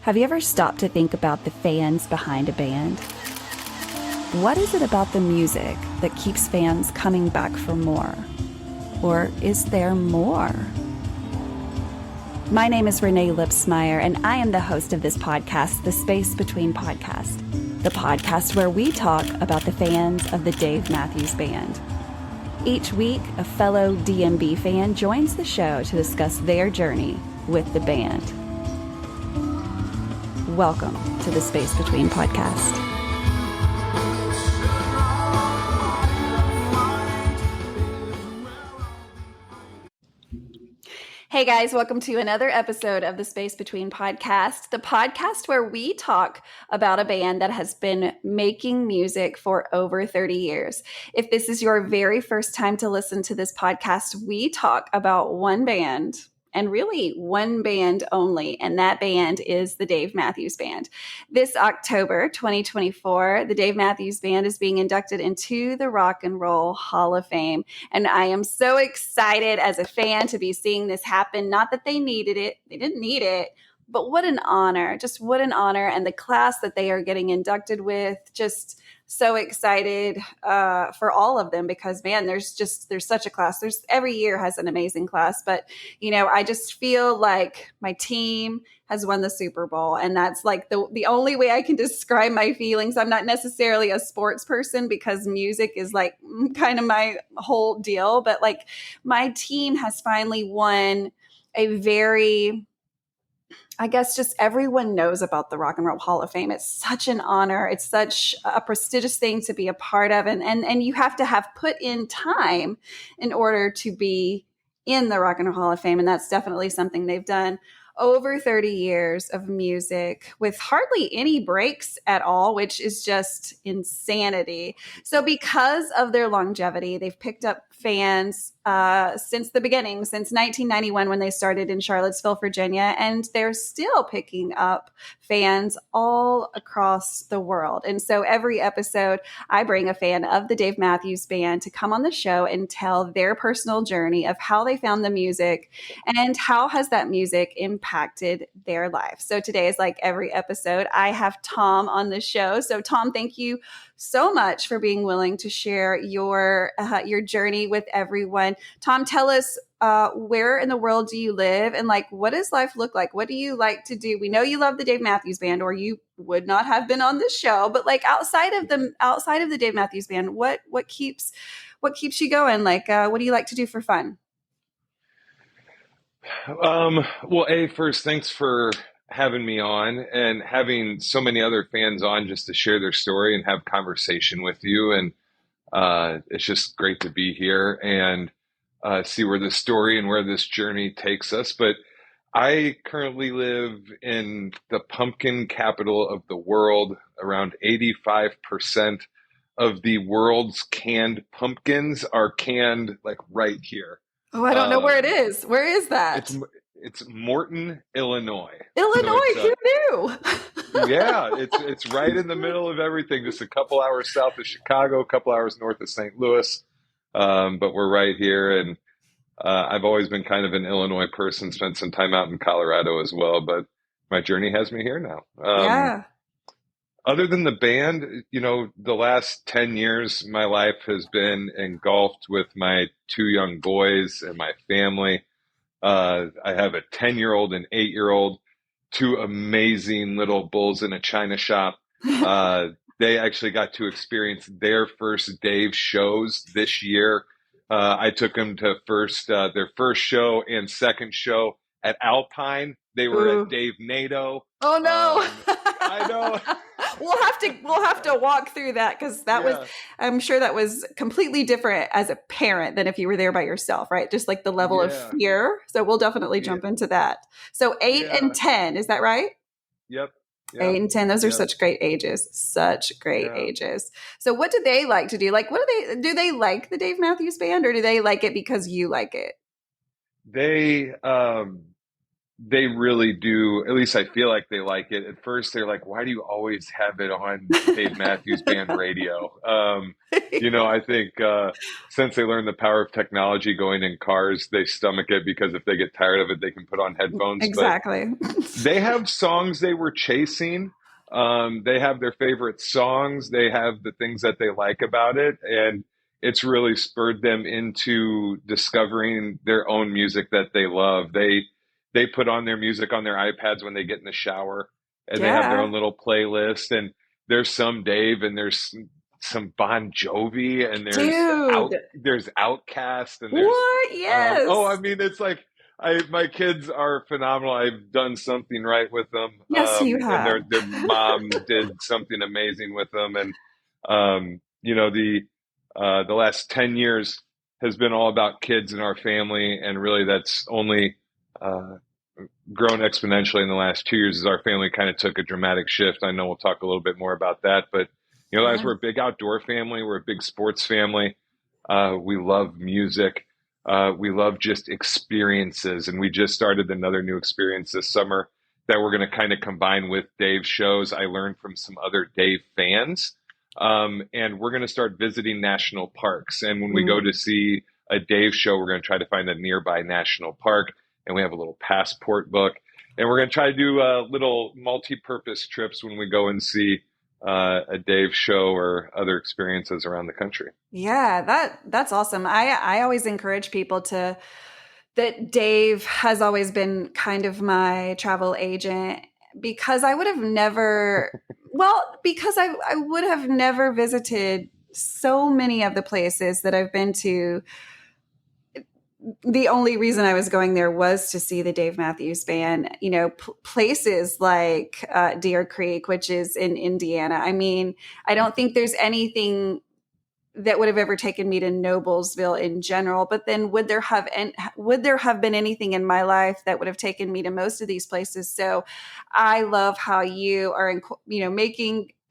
Have you ever stopped to think about the fans behind a band? What is it about the music that keeps fans coming back for more? Or is there more? My name is Renee Lipsmeyer, and I am the host of this podcast, The Space Between Podcast, the podcast where we talk about the fans of the Dave Matthews Band. Each week, a fellow DMB fan joins the show to discuss their journey with the band. Welcome to the Space Between Podcast. Hey guys, welcome to another episode of the Space Between Podcast, the podcast where we talk about a band that has been making music for over 30 years. If this is your very first time to listen to this podcast, we talk about one band, and really one band only, and that band is the Dave Matthews Band. This October 2024, the Dave Matthews Band is being inducted into the Rock and Roll Hall of Fame, and I am so excited as a fan to be seeing this happen. Not that they needed it, they didn't need it, but what an honor, just what an honor, and the class that they are getting inducted with, just so excited for all of them because, man, there's such a class. Every year has an amazing class, but, I just feel like my team has won the Super Bowl, and that's like the only way I can describe my feelings. I'm not necessarily a sports person because music is like kind of my whole deal, but like my team has finally won a very, I guess just everyone knows about the Rock and Roll Hall of Fame. It's such an honor. It's such a prestigious thing to be a part of. And you have to have put in time in order to be in the Rock and Roll Hall of Fame. And that's definitely something they've done. Over 30 years of music with hardly any breaks at all, which is just insanity. So because of their longevity, they've picked up fans since the beginning, since 1991 when they started in Charlottesville, Virginia, and they're still picking up fans all across the world. And so every episode, I bring a fan of the Dave Matthews Band to come on the show and tell their personal journey of how they found the music and how has that music impacted their life. So today is like every episode, I have Tom on the show. So Tom, thank you so much for being willing to share your journey with everyone. Tom, tell us where in the world do you live and like what does life look like? What do you like to do? We know you love the Dave Matthews Band, or you would not have been on this show. But like outside of the Dave Matthews Band, what keeps you going? Like what do you like to do for fun? Well, first, thanks for having me on and having so many other fans on just to share their story and have conversation with you. And it's just great to be here and see where this story and where this journey takes us. But I currently live in the pumpkin capital of the world. Around 85% of the world's canned pumpkins are canned like right here. Oh, I don't know where it is. Where is that? It's Morton, Illinois. Illinois, who knew? Yeah, it's right in the middle of everything, just a couple hours south of Chicago, a couple hours north of St. Louis. But we're right here, and I've always been kind of an Illinois person, spent some time out in Colorado as well, but my journey has me here now. Yeah. Other than the band, the last 10 years, my life has been engulfed with my two young boys and my family. I have a 10-year-old and 8-year-old, two amazing little bulls in a china shop. They actually got to experience their first Dave shows this year. I took them to their first show and second show at Alpine. They were at Dave NATO. Oh no! I know. We'll have to walk through that because I'm sure that was completely different as a parent than if you were there by yourself, right? Just like the level of fear. So we'll definitely jump into that. So 8 and 10, is that right? Yep. 8 and 10, those are such great ages. Such great ages. So what do they like to do? Like, do they like the Dave Matthews Band, or do they like it because you like it? they really do. At least I feel like they like it. At first, they're like, "Why do you always have it on Dave Matthews Band radio?" I think since they learned the power of technology going in cars, they stomach it because if they get tired of it, they can put on headphones. But Exactly. they have songs they were chasing. They have their favorite songs. They have the things that they like about it, and it's really spurred them into discovering their own music that they love. They put on their music on their iPads when they get in the shower, and they have their Yeah. own little playlist. And there's some Dave, and there's some Bon Jovi, and Dude. there's Outcast, and there's What? I Yes. mean, it's like my kids are phenomenal. I've done something right with them, Yes, you and have. their mom did something amazing with them. And the last 10 years has been all about kids in our family, and really that's only uh, grown exponentially in the last 2 years as our family kind of took a dramatic shift. I know we'll talk a little bit more about that, but as Yeah. we're a big outdoor family, we're a big sports family. We love music. We love just experiences, and we just started another new experience this summer that we're going to kind of combine with Dave's shows. I learned from some other Dave fans, and we're going to start visiting national parks. And when we go to Mm. see a Dave show, we're going to try to find a nearby national park, and we have a little passport book, and we're going to try to do little multi-purpose trips when we go and see a Dave show or other experiences around the country. Yeah, that's awesome. I always encourage people to that Dave has always been kind of my travel agent because I would have never because I would have never visited so many of the places that I've been to. The only reason I was going there was to see the Dave Matthews Band, places like Deer Creek, which is in Indiana. I mean, I don't think there's anything that would have ever taken me to Noblesville in general. But then would there have been anything in my life that would have taken me to most of these places? So I love how you are,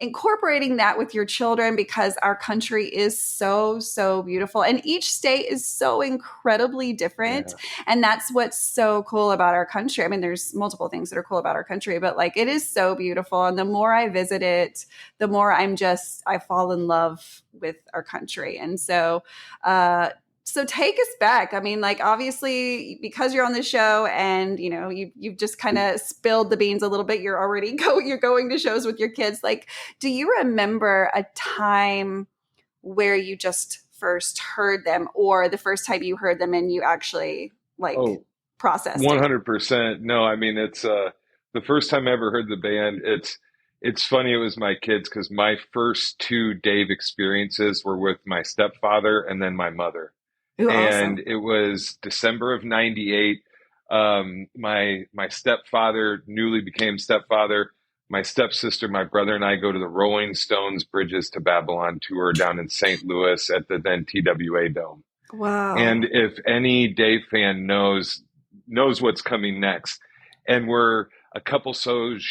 incorporating that with your children because our country is so beautiful and each state is so incredibly different. Yeah. And that's what's so cool about our country. I mean, there's multiple things that are cool about our country, but like it is so beautiful. And the more I visit it, the more I fall in love with our country. And so take us back. I mean, like obviously because you're on the show and you've just kind of spilled the beans a little bit. You're going to shows with your kids. Like, do you remember a time where you just first heard them or the first time you heard them and you actually like Oh, processed it? 100%. No, I mean it's the first time I ever heard the band. It's funny. It was my kids because my first two Dave experiences were with my stepfather and then my mother, Ooh, and awesome. it was December of '98. My stepfather newly became stepfather. My stepsister, my brother, and I go to the Rolling Stones Bridges to Babylon tour down in St. Louis at the then TWA Dome. And Wow. if any Dave fan knows what's coming next, and we're a couple songs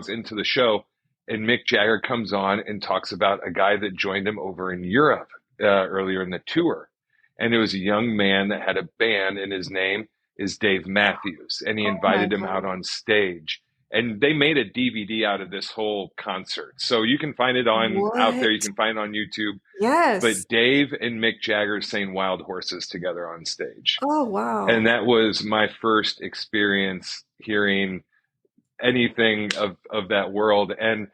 into the show, and Mick Jagger comes on and talks about a guy that joined him over in Europe earlier in the tour, and it was a young man that had a band, and his name is Dave Matthews, and he Oh my invited him out God. on stage. And they made a DVD out of this whole concert, so you can find it on out there. You What? can find it on YouTube, Yes. but Dave and Mick Jagger sang Wild Horses together on stage. Oh, And wow. that was my first experience hearing anything of that world. And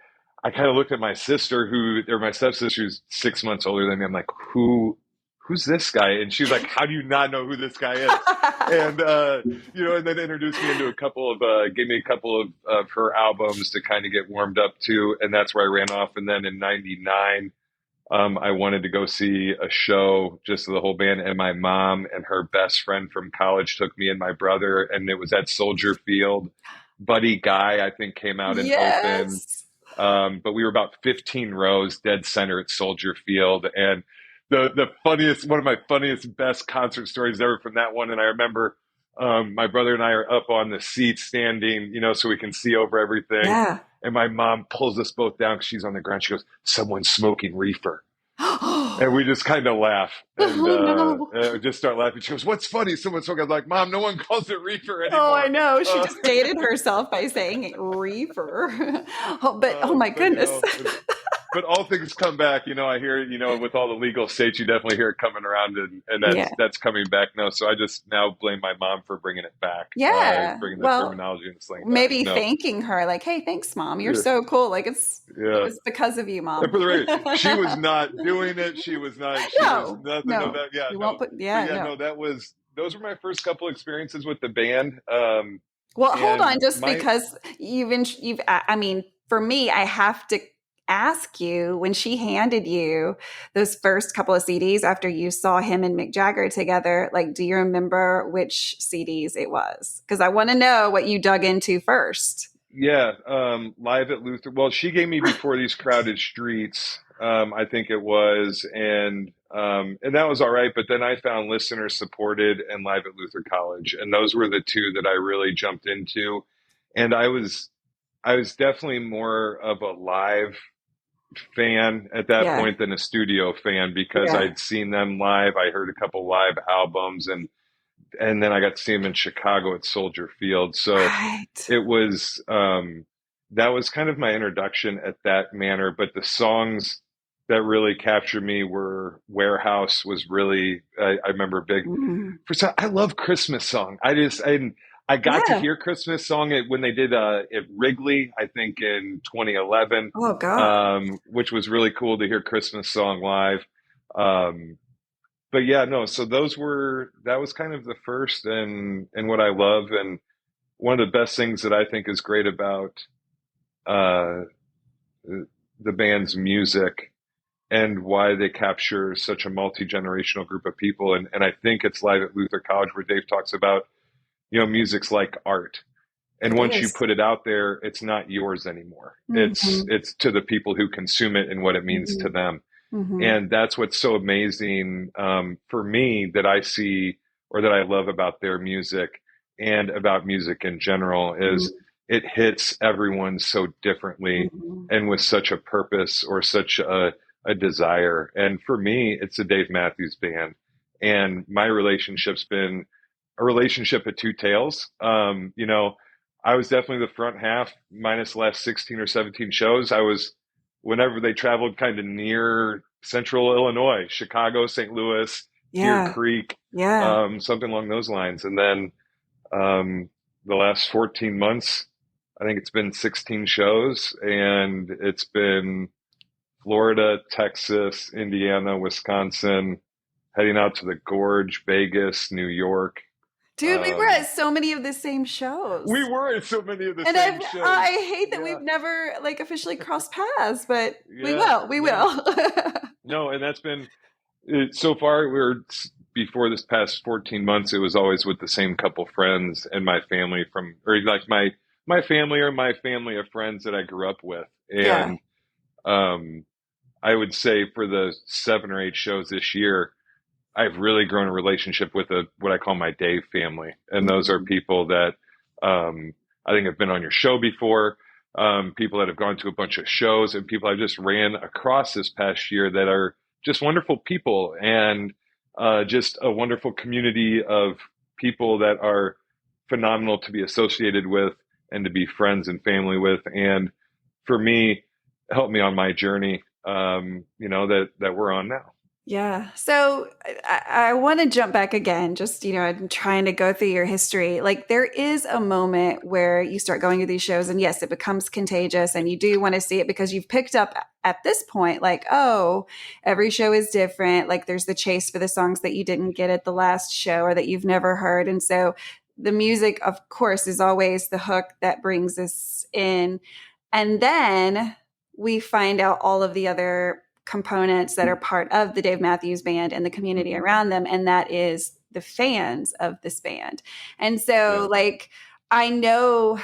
I kind of looked at my sister or my stepsister who's 6 months older than me. I'm like, who's this guy? And she's like, how do you not know who this guy is? And, and then introduced me into gave me a couple of her albums to kind of get warmed up to. And that's where I ran off. And then in 99, I wanted to go see a show, just the whole band, and my mom and her best friend from college took me and my brother, and it was at Soldier Field. Buddy Guy, I think, came out and opened, Yes. but we were about 15 rows dead center at Soldier Field, and the funniest, one of my funniest, best concert stories ever from that one, and I remember. My brother and I are up on the seats standing, so we can see over everything. Yeah. And my mom pulls us both down because she's on the ground. She goes, someone's smoking reefer. And we just kind of laugh and Oh no. just start laughing. She goes, "What's funny?" Someone spoke. I was like, "Mom, no one calls it reefer Oh, I anymore." know. She Uh, just dated herself by saying reefer. Oh, but oh my but goodness. but all things come back. I hear it. With all the legal states, you definitely hear it coming around, and Yeah. that's coming back now. So I just now blame my mom for bringing it back, Yeah. bringing the Well, terminology and the slang back. maybe No, thanking her, like, hey, thanks, mom. You're yeah, so cool. Like it yeah. was because of you, And mom. for the record, she was not doing it. She was not. She was No, nothing of no. that. Yeah, We no. won't put, But yeah, yeah, no. no. Those were my first couple experiences with the band. Well, hold And on, just my because I mean, for me, I have to ask you, when she handed you those first couple of CDs after you saw him and Mick Jagger together, like, do you remember which CDs it was? Because I want to know what you dug into first. Yeah, live at Luther. Well, she gave me Before These Crowded Streets. I think it was, and that was all right. But then I found Listener Supported and Live at Luther College, and those were the two that I really jumped into. And I was definitely more of a live fan at that Yeah, point than a studio fan because yeah, I'd seen them live. I heard a couple live albums, and then I got to see them in Chicago at Soldier Field. So right. it was that was kind of my introduction at that manner. But the songs that really captured me were Warehouse was really I remember big Mhm. for some. I love Christmas song. I got to Yeah. hear Christmas song when they did at Wrigley, I think in 2011, Oh God. which was really cool to hear Christmas song live. Um, but yeah, no. So that was kind of the first and what I love, and one of the best things that I think is great about uh, the band's music and why they capture such a multi-generational group of people. And I think it's Live at Luther College where Dave talks about, music's like art. And It once you is. put it out there, it's not yours anymore. It's Mm-hmm. it's to the people who consume it and what it means to Mm-hmm. them. Mm-hmm. And that's what's so amazing for me that I see or that I love about their music and about music in general is it hits everyone so differently Mm-hmm. and with such a purpose or such a desire. And for me, it's the Dave Matthews Band. And my relationship's been a relationship of two tails. I was definitely the front half, minus the last 16 or 17 shows. I was, whenever they traveled kind of near central Illinois, Chicago, St. Louis, Deer Yeah. Creek, Yeah. something along those lines. And then the last 14 months, I think it's been 16 shows, and it's been Florida, Texas, Indiana, Wisconsin, heading out to the Gorge, Vegas, New York. Dude, we were Um, at so many of the same we shows. were at so many of the And same I shows. hate that Yeah, we've never like officially crossed paths, but we yeah, will. We no, will. no, and that's been so far. Before this past 14 months, it was always with the same couple friends and my family or like my family or my family of friends that I grew up with, Yeah. and um, I would say for the 7 or 8 shows this year, I've really grown a relationship with what I call my Dave family, and those are Mhm. people that I think have been on your show before, people that have gone to a bunch of shows, and people I've just ran across this past year that are just wonderful people, and just a wonderful community of people that are phenomenal to be associated with and to be friends and family with, and for me, help me on my journey, that we're on now. Yeah. So I want to jump back again. Just, I'm trying to go through your history. Like, there is a moment where you start going to these shows, and yes, it becomes contagious, and you do want to see it because you've picked up at this point, like, oh, every show is different. Like, there's the chase for the songs that you didn't get at the last show or that you've never heard. And so the music, of course, is always the hook that brings us in. And then we find out all of the other components that are part of the Dave Matthews Band and the community around them, and that is the fans of this band. And so, Yeah. like, I know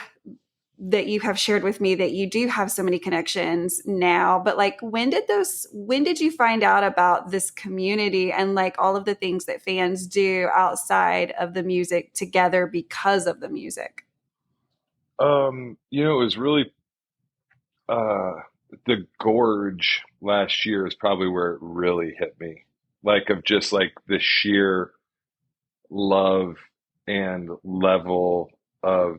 that you have shared with me that you do have so many connections now, but like, when did you find out about this community and like all of the things that fans do outside of the music together because of the music? It was really uh the gorge last year is probably where it really hit me. Like of just like the sheer love and level of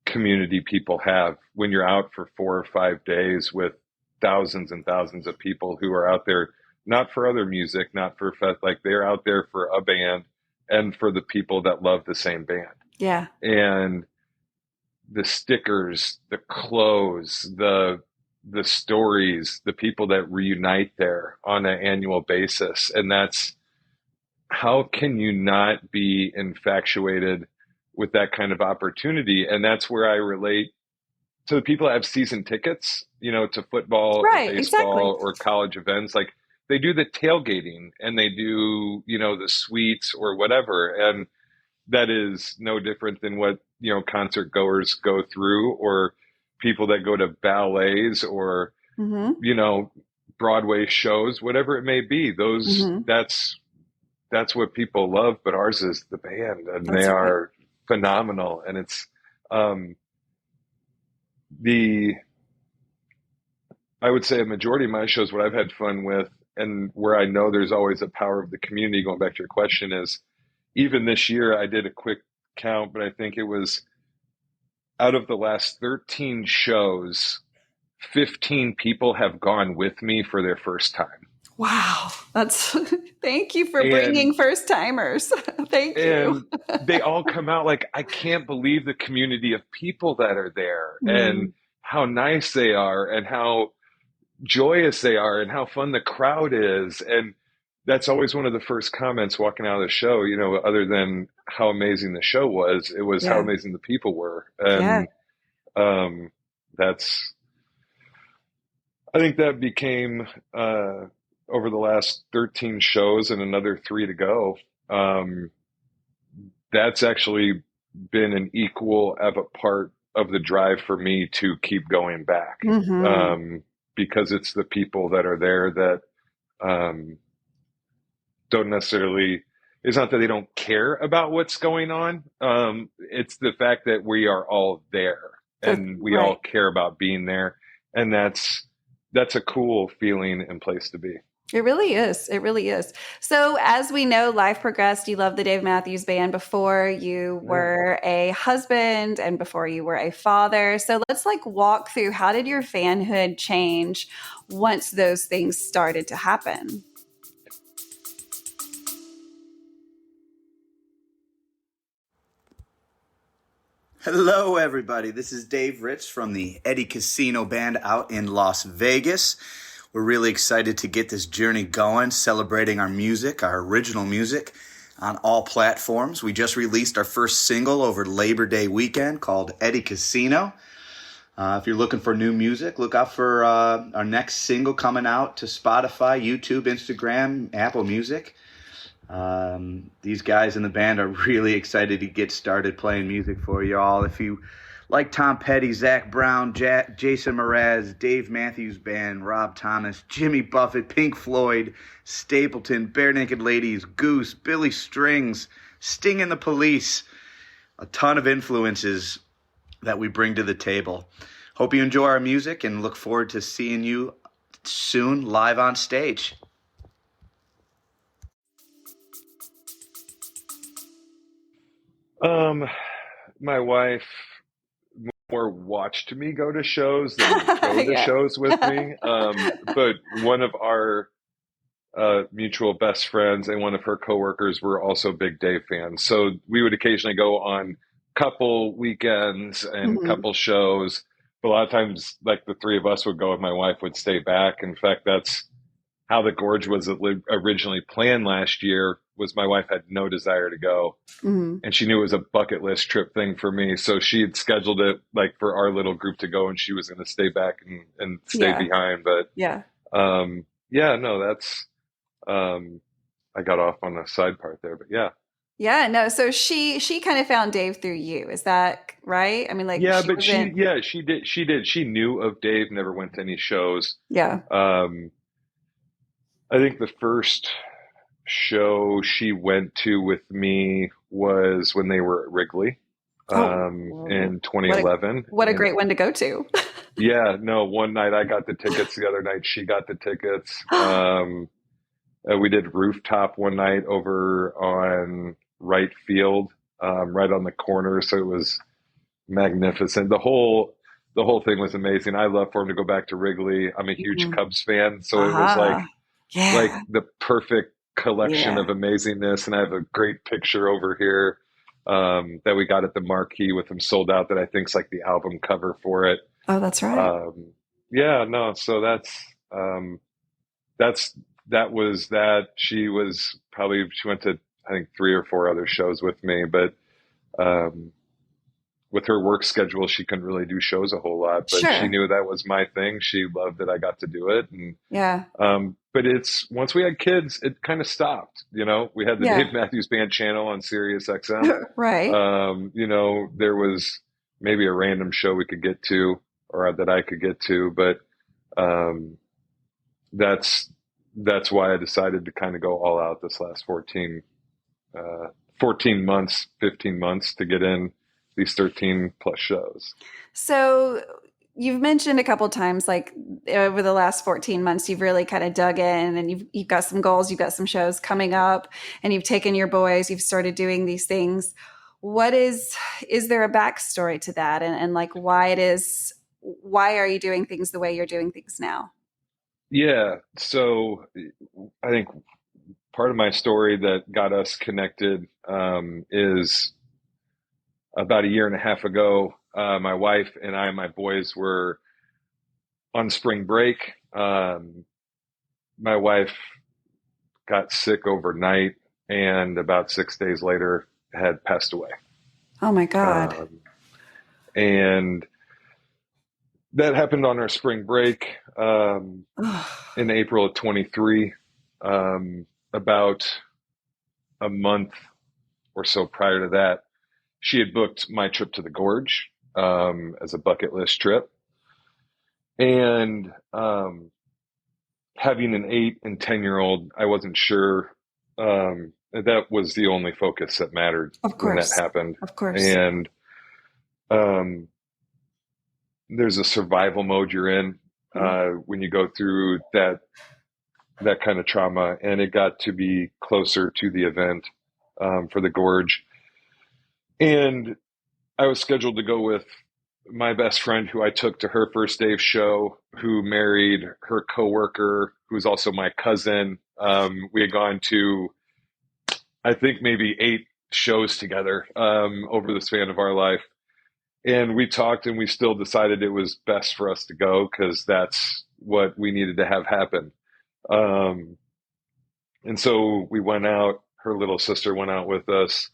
community people have when you're out for 4 or 5 days with thousands and thousands of people who are out there, not for other music, not for like they're out there for a band and for the people that love the same band. Yeah. And the stickers, the clothes, the stories, the people that reunite there on an annual basis. And that's, how can you not be infatuated with that kind of opportunity? And that's where I relate to the people that have season tickets, to football or Right. Exactly. baseball or college events. Like they do the tailgating and they do, the suites or whatever. And that is no different than what, concert goers go through, or people that go to ballets or, Mm-hmm. Broadway shows, whatever it may be. Mm-hmm. That's what people love, but ours is the band, and they That's right. are phenomenal. And it's the I would say a majority of my shows, what I've had fun with, and where I know there's always a power of the community. Going back to your question, is even this year I did a quick count, but I think it was out of the last 13 shows, 15 people have gone with me for their first time. Wow. That's thank you for And bringing first timers. Thank you. and they all come out like, I can't believe the community of people that are there and Mm, how nice they are and how joyous they are and how fun the crowd is. And that's always one of the first comments walking out of the show, other than how amazing the show was, it was how yeah. amazing the people were. Yeah. And that's, I think that became, over the last 13 shows and another 3 to go, that's actually been an equal of a part of the drive for me to keep going back, Mm-hmm. because it's the people that are there that don't necessarily, it's not that they don't care about what's going on. It's the fact that we are all there and we all Right. care about being there. And that's a cool feeling and place to be. It really is. It really is. So, as we know, life progressed. You loved the Dave Matthews Band before you Yeah. were a husband and before you were a father. So, let's walk through, how did your fanhood change once those things started to happen? Hello, everybody. This is Dave Rich from the Eddie Casino Band out in Las Vegas. We're really excited to get this journey going, celebrating our music, our original music, on all platforms. We just released our first single over Labor Day weekend called Eddie Casino. If you're looking for new music, look out for our next single coming out to Spotify, YouTube, Instagram, Apple Music. These guys in the band are really excited to get started playing music for you all. If you like Tom Petty, Zach Brown, Jason Mraz, Dave Matthews Band, Rob Thomas, Jimmy Buffett, Pink Floyd, Stapleton, Bare Naked Ladies, Goose, Billy Strings, Sting and the Police, a ton of influences that we bring to the table. Hope you enjoy our music and look forward to seeing you soon live on stage. My wife more watched me go to shows than go to Yeah. shows with me. But one of our mutual best friends and one of her coworkers were also big Dave fans. So we would occasionally go on couple weekends and Mhm. couple shows. But a lot of times, like the three of us would go and my wife would stay back. In fact, that's how the Gorge was originally planned last year. Was my wife had no desire to go, Mhm. and she knew it was a bucket list trip thing for me. So she had scheduled it like for our little group to go, and she was going to stay back and stay Yeah. behind. But Yeah. yeah, no, that's I got off on a side part there, but yeah. Yeah, no. So she kind of found Dave through you. Is that right? I mean, Yeah, she but wasn't. she did. She knew of Dave, never went to any shows. Yeah. Um, I think the first show she went to with me was when they were at Wrigley. Oh, in 2011. what a And great one to go to. yeah, no, one night I got the tickets, the other night she got the tickets. We did rooftop one night over on right field, right on the corner. So it was magnificent. The whole thing was amazing. I love for him to go back to Wrigley. I'm a huge Mhm. Cubs fan, so it was Uh-huh. like Yeah. the perfect collection Yeah. of amazingness. And I have a great picture over here that we got at the marquee with them sold out that I think is like the album cover for it. Oh, that's right. Yeah, no, so um, that's that was that. She went to I think 3 or 4 other shows with me, but um, with her work schedule, she couldn't really do shows a whole lot. But she Sure. knew that was my thing. She loved that I got to do it, and Yeah. but it's once we had kids, it kind of stopped. We had the Yeah. Dave Matthews Band channel on Sirius XM. Right. There was maybe a random show we could get to or that I could get to, but um, that's that's why I decided to kind of go all out this last 14 months, 15 months to get in these 13 plus shows. So you've mentioned a couple times, like over the last 14 months, you've really kind of dug in and you've got some goals, you've got some shows coming up, and you've taken your boys, you've started doing these things. What is there a backstory to that? And like why are you doing things the way you're doing things now? Yeah. So I think part of my story that got us connected is about a year and a half ago. My wife and I, my boys were on spring break. My wife got sick overnight and about 6 days later had passed away. Oh my God. And that happened on our spring break in April of 23. About a month or so prior to that, she had booked my trip to the Gorge as a bucket list trip. And having an 8 and 10-year-old, I wasn't sure that was the only focus that mattered Of when that course. happened. Of course. And um, there's a survival mode you're in when you go through that kind of trauma. And it got to be closer to the event for the Gorge. And I was scheduled to go with my best friend who I took to her first day of show, who married her coworker, who's also my cousin. We had gone to, I think, maybe 8 shows together over the span of our life. And we talked and we still decided it was best for us to go because that's what we needed to have happen. And so we went out. Her little sister went out with us,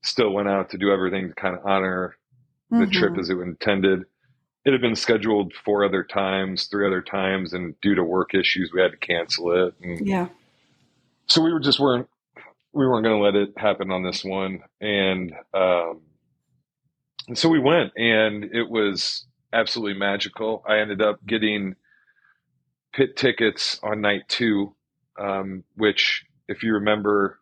still went out to do everything to kind of honor the trip as it was intended. It had been scheduled 3 other times, and due to work issues, we had to cancel it. And Yeah. so we weren't going to let it happen on this one. And so we went, and it was absolutely magical. I ended up getting pit tickets on night 2, which, if you remember,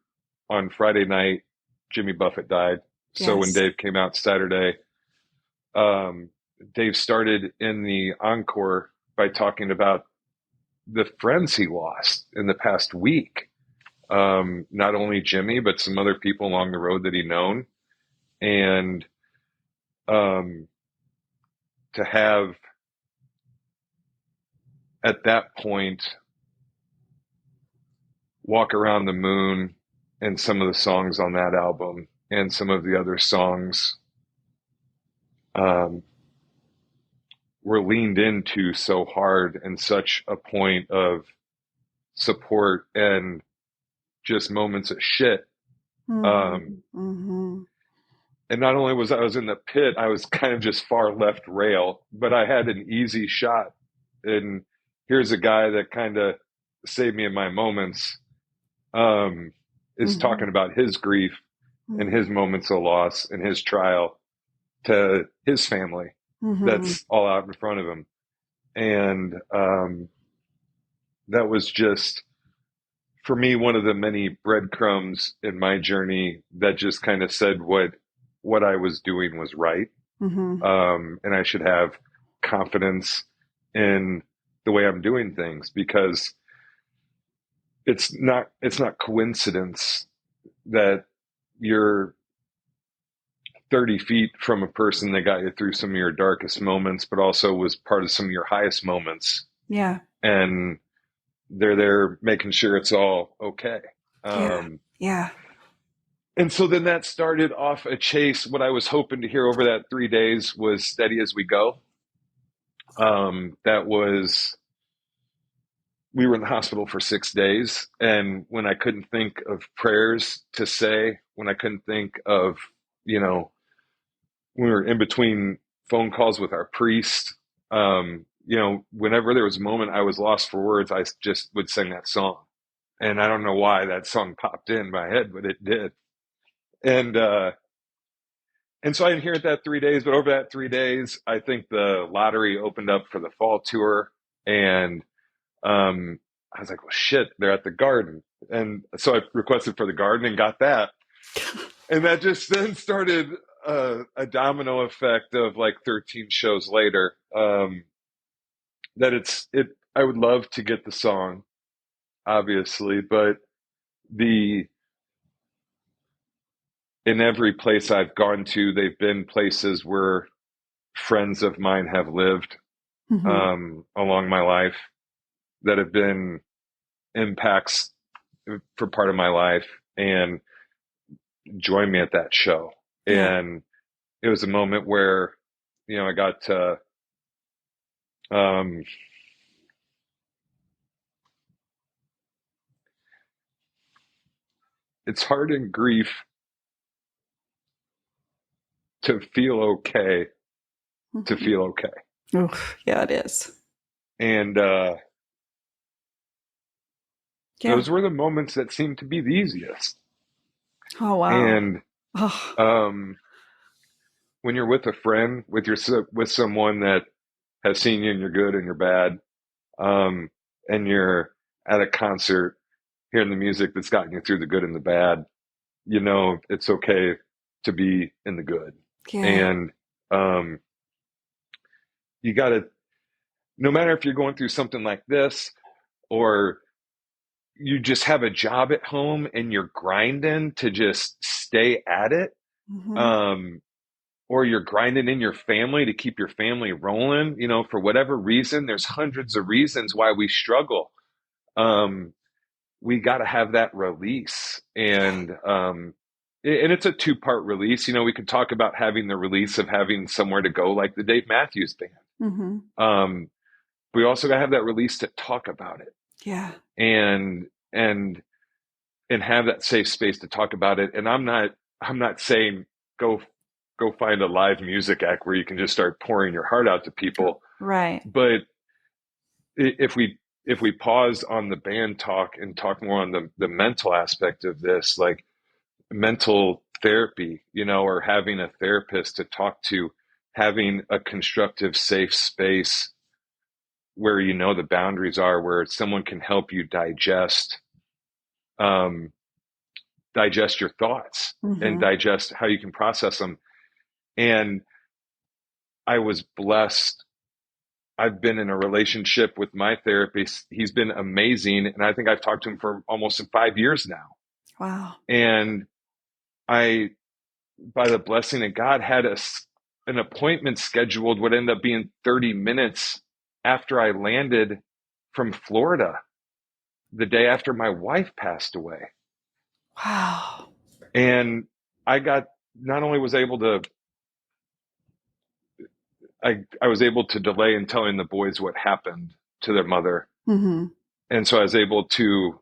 on Friday night, Jimmy Buffett died. So when Yes. Dave came out Saturday, Dave started in the encore by talking about the friends he lost in the past week. Not only Jimmy, but some other people along the road that he known. And to have at that point Walk Around the Moon and some of the songs on that album and some of the other songs were leaned into so hard and such a point of support and just moments of shit. Mm-hmm. And not only was I was in the pit, I was kind of just far left rail, but I had an easy shot. And here's a guy that kind of saved me in my moments, is talking about his grief and his moments of loss and his trial to his family. That's all out in front of him. And that was just, for me, one of the many breadcrumbs in my journey that just kind of said what what I was doing was right. Mm-hmm. And I should have confidence in the way I'm doing things, because it's not coincidence that you're 30 feet from a person that got you through some of your darkest moments, but also was part of some of your highest moments. Yeah. And they're there making sure it's all okay. Yeah. Yeah. And so then that started off a chase. What I was hoping to hear over that 3 days was Steady as We Go. That was, we were in the hospital for 6 days. And when I couldn't think of prayers to say, when I couldn't think of, you know, we were in between phone calls with our priest, you know, whenever there was a moment I was lost for words, I just would sing that song. And I don't know why that song popped in my head, but it did. And so I didn't hear it that 3 days, but over that 3 days, I think the lottery opened up for the fall tour. And I was like, well, shit, they're at the Garden. And so I requested for the Garden and got that. And that just then started a domino effect of like 13 shows later. I would love to get the song, obviously, but in every place I've gone to, they've been places where friends of mine have lived along my life that have been impacts for part of my life and joined me at that show. Yeah. And it was a moment where, you know, I got to, it's hard in grief to feel okay, to feel okay. Oof, yeah, it is. And those were the moments that seemed to be the easiest. Oh, wow. And when you're with a friend, with someone that has seen you in your good and your bad, and you're at a concert hearing the music that's gotten you through the good and the bad, you know, it's okay to be in the good. Yeah. And you got to, no matter if you're going through something like this or you just have a job at home and you're grinding to just stay at it, or you're grinding in your family to keep your family rolling, you know, for whatever reason, there's hundreds of reasons why we struggle. We got to have that release. And it's a 2-part release. You know, we could talk about having the release of having somewhere to go, like the Dave Matthews Band. We also got to have that release to talk about it. Yeah. And have that safe space to talk about it. And I'm not saying go find a live music act where you can just start pouring your heart out to people. Right. But if we pause on the band talk and talk more on the mental aspect of this, like mental therapy, you know, or having a therapist to talk to, having a constructive, safe space where you know the boundaries are, where someone can help you digest your thoughts and digest how you can process them. And I was blessed. I've been in a relationship with my therapist. He's been amazing. And I think I've talked to him for almost 5 years now. Wow. And I, by the blessing of God, had an appointment scheduled, would end up being 30 minutes after I landed from Florida, the day after my wife passed away. Wow. And I not only was able to, I was able to delay in telling the boys what happened to their mother. And so I was able to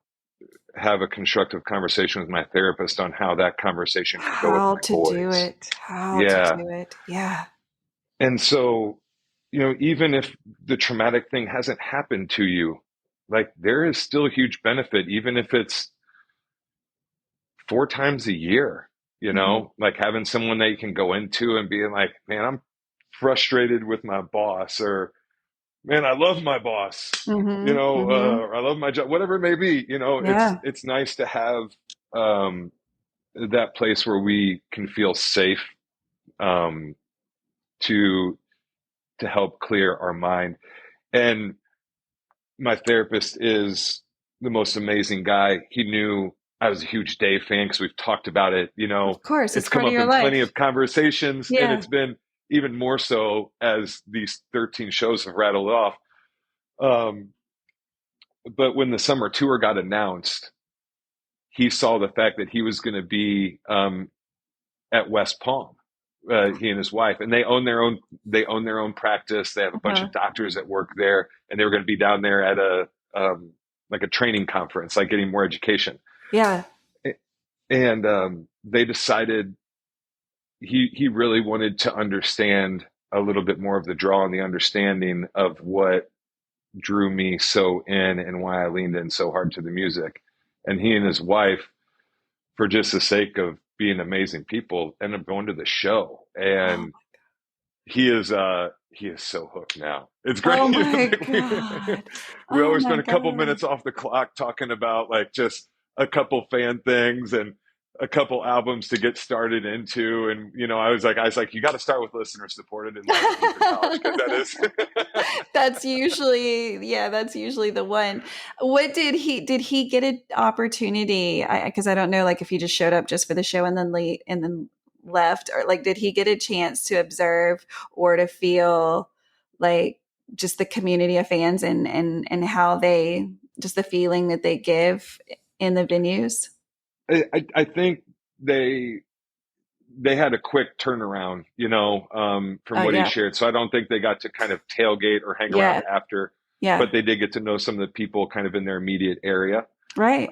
have a constructive conversation with my therapist on how that conversation could go with my boys. How to do it. Yeah. And so, you know, even if the traumatic thing hasn't happened to you, like there is still a huge benefit, even if it's 4 times a year, you know, like having someone that you can go into and being like, man, I'm frustrated with my boss, or man, I love my boss, you know, or I love my job, whatever it may be, you know. It's nice to have that place where we can feel safe to help clear our mind. And my therapist is the most amazing guy. He knew I was a huge Dave fan because we've talked about it. Of course, it's It's come part of up your in plenty life. of conversations, and Yeah. it's been even more so as these 13 shows have rattled off. But when the summer tour got announced, he saw the fact that he was going to be at West Palm. He and his wife, and they own their own practice. They have a bunch of doctors that work there, and they were going to be down there at a like a training conference, like getting more education. Yeah. And they decided he really wanted to understand a little bit more of the draw and the understanding of what drew me so in and why I leaned in so hard to the music. And he and his wife, for just the sake of being amazing people, ended up going to the show. And he is so hooked now. It's great. Oh my God. We always spend a couple minutes off the clock talking about like just a couple fan things and a couple albums to get started into. And, I was like, you got to start with listener supported and like college, because that is. That's usually the one. What did he get an opportunity? Because I don't know, like if he just showed up just for the show and then left, or like, did he get a chance to observe or to feel like just the community of fans and how they, just the feeling that they give in the venues? I think they had a quick turnaround, from what he shared. So I don't think they got to kind of tailgate or hang around after, but they did get to know some of the people kind of in their immediate area. Right.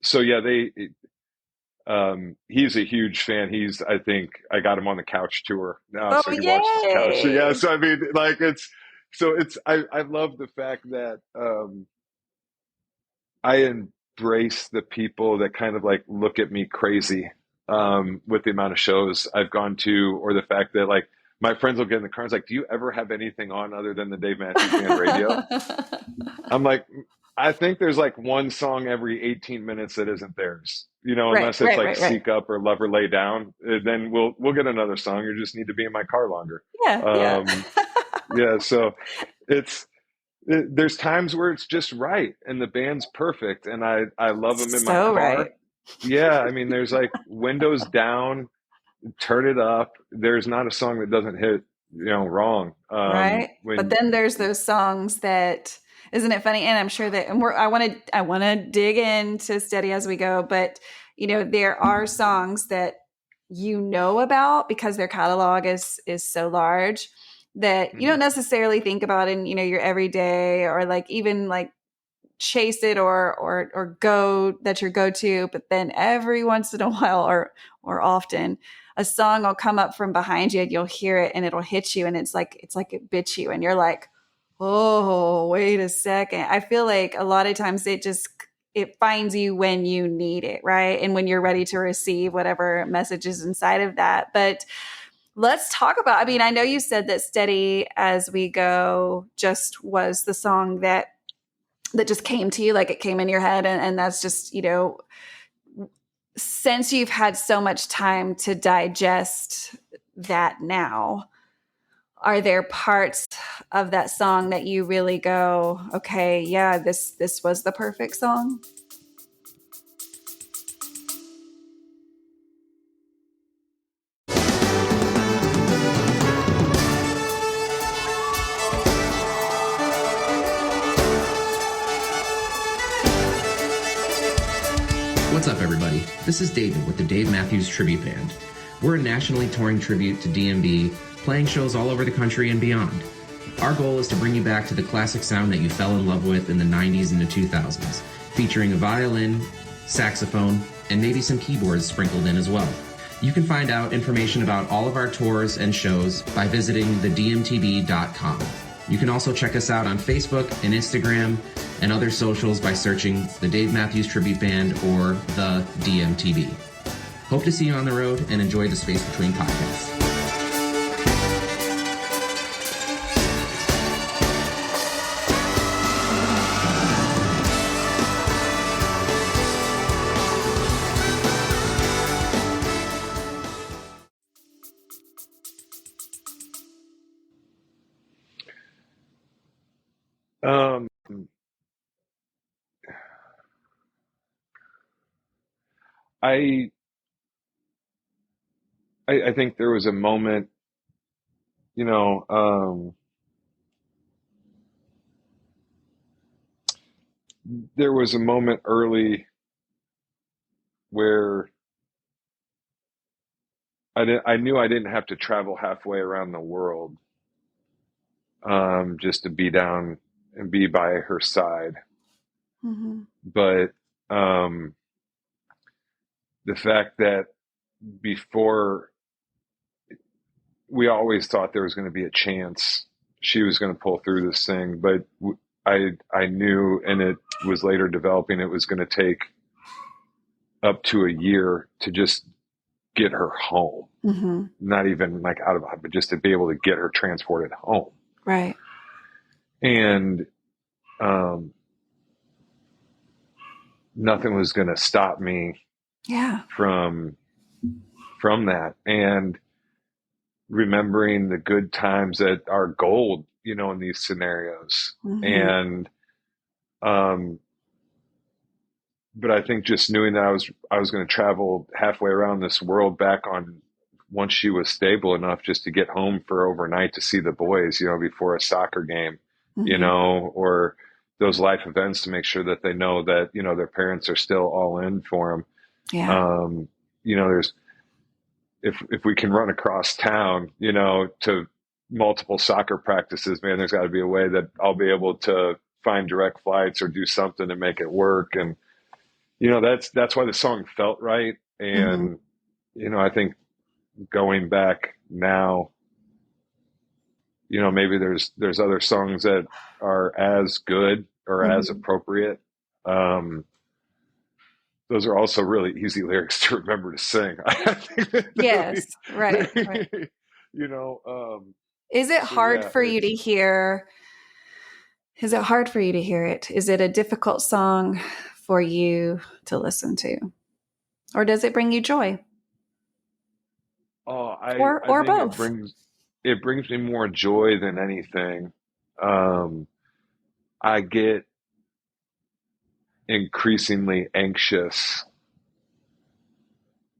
So yeah, he's a huge fan. I think I got him on the couch tour now. So he watched his couch. So yeah. So I mean, like I love the fact that, I embrace the people that kind of like look at me crazy with the amount of shows I've gone to, or the fact that like my friends will get in the car and it's like, do you ever have anything on other than the Dave Matthews Band radio? I'm like, I think there's like one song every 18 minutes that isn't theirs, unless it's Seek Up or Love or Lay Down. Then we'll get another song. You just need to be in my car longer. Yeah. So there's times where it's just right and the band's perfect and I love them in my car. Right. Yeah. I mean, there's like windows down, turn it up. There's not a song that doesn't hit, wrong. Right. But then there's those songs that, isn't it funny? And I'm sure that, and I want to dig into Steady As We Go, but there are songs that about because their catalog is so large that you don't necessarily think about in, your everyday, or like even like chase it or go, that's your go-to. But then every once in a while or often a song will come up from behind you and you'll hear it and it'll hit you. And it's like it bits you and you're like, oh, wait a second. I feel like a lot of times it finds you when you need it. Right. And when you're ready to receive whatever message is inside of that. But let's talk about, I mean, I know you said that Steady As We Go just was the song that just came to you, like it came in your head. And that's just, since you've had so much time to digest that now, are there parts of that song that you really go, okay, yeah, this was the perfect song? What's up, everybody? This is David with the Dave Matthews Tribute Band. We're a nationally touring tribute to DMB, playing shows all over the country and beyond. Our goal is to bring you back to the classic sound that you fell in love with in the 90s and the 2000s, featuring a violin, saxophone, and maybe some keyboards sprinkled in as well. You can find out information about all of our tours and shows by visiting thedmtb.com. You can also check us out on Facebook and Instagram and other socials by searching the Dave Matthews Tribute Band or the DMTB. Hope to see you on the road and enjoy the Space Between podcast. Um, I, I think there was a moment, you know, there was a moment early where I knew I didn't have to travel halfway around the world, just to be down and be by her side. Mm-hmm. But um, the fact that before, we always thought there was going to be a chance she was going to pull through this thing, but I knew, and it was later developing, it was going to take up to a year to just get her home. Mm-hmm. Not even like out of, but just to be able to get her transported home. Right. And nothing was going to stop me Yeah. from that. And remembering the good times that are gold, in these scenarios. Mm-hmm. And but I think just knowing that I was going to travel halfway around this world back on, once she was stable enough, just to get home for overnight to see the boys, before a soccer game, Mm-hmm. or those life events, to make sure that they know that, their parents are still all in for them. Yeah. There's, if we can run across town, to multiple soccer practices, man, there's got to be a way that I'll be able to find direct flights or do something to make it work. And, that's why the song felt right. Mm-hmm. And, I think going back now, maybe there's other songs that are as good or as Mm-hmm. appropriate. Those are also really easy lyrics to remember to sing. I think Yes. Right. Right. you know, Is it so hard yeah, for you to hear? Is it hard for you to hear it? Is it a difficult song for you to listen to? Or does it bring you joy? I Or think both? it brings me more joy than anything. Um, I get increasingly anxious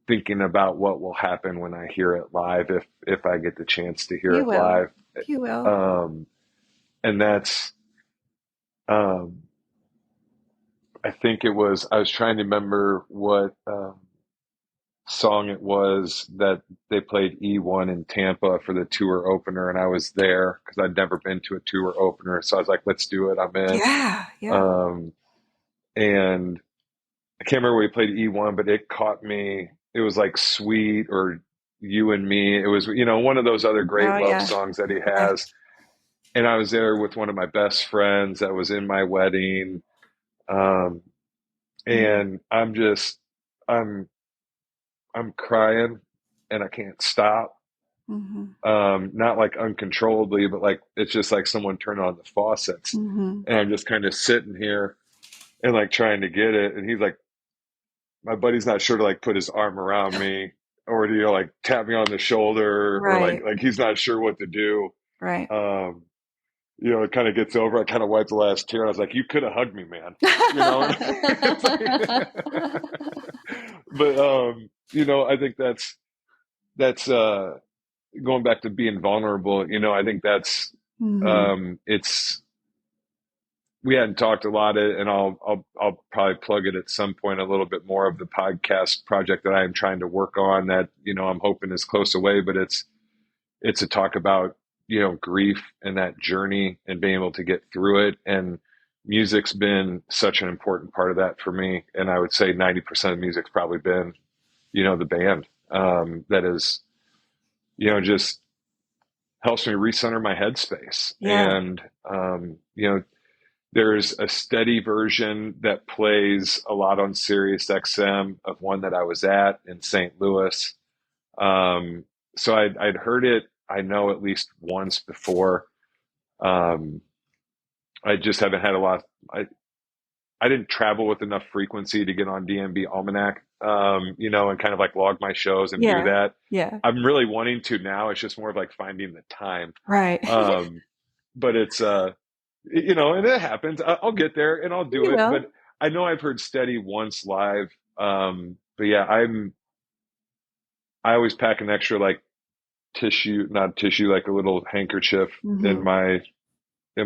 thinking about what will happen when I hear it live, if I get the chance to hear You it will. live. You will. Um, and that's, um, I think I was trying to remember what song it was that they played E1 in Tampa for the tour opener, and I was there because I'd never been to a tour opener. So I was like, let's do it. I'm in. Yeah. Yeah. And I can't remember where he played E1, but it caught me. It was like Sweet or You and Me. It was, one of those other great Oh, love yeah. songs that he Yeah. has. And I was there with one of my best friends that was in my wedding. Um, and I'm I'm crying and I can't stop. Mm-hmm. Not like uncontrollably, but like it's just like someone turned on the faucets. Mm-hmm. And I'm just kind of sitting here and like trying to get it. And he's like, my buddy's not sure to like put his arm around me or to, like tap me on the shoulder, or Right. like he's not sure what to do. Right. It kind of gets over. I kind of wiped the last tear. I was like, you could have hugged me, man. But I think that's going back to being vulnerable. I think that's Mm-hmm. it's we hadn't talked a lot, and I'll probably plug it at some point a little bit more, of the podcast project that I am trying to work on, that I'm hoping is close away, but it's a talk about grief and that journey and being able to get through it. And music's been such an important part of that for me, and I would say 90% of music's probably been the band, that is just helps me recenter my headspace. Yeah. And there's a steady version that plays a lot on Sirius XM of one that I was at in St. Louis. So I'd heard it, I know, at least once before. I just haven't had a lot. I didn't travel with enough frequency to get on DMB Almanac, and kind of like log my shows and do Yeah. that. Yeah. I'm really wanting to now. It's just more of like finding the time. Right. But it's and it happens. I'll get there and I'll do You it. will. But I know I've heard Steady once live. But yeah, I always pack an extra like tissue, not tissue, like a little handkerchief Hmm. in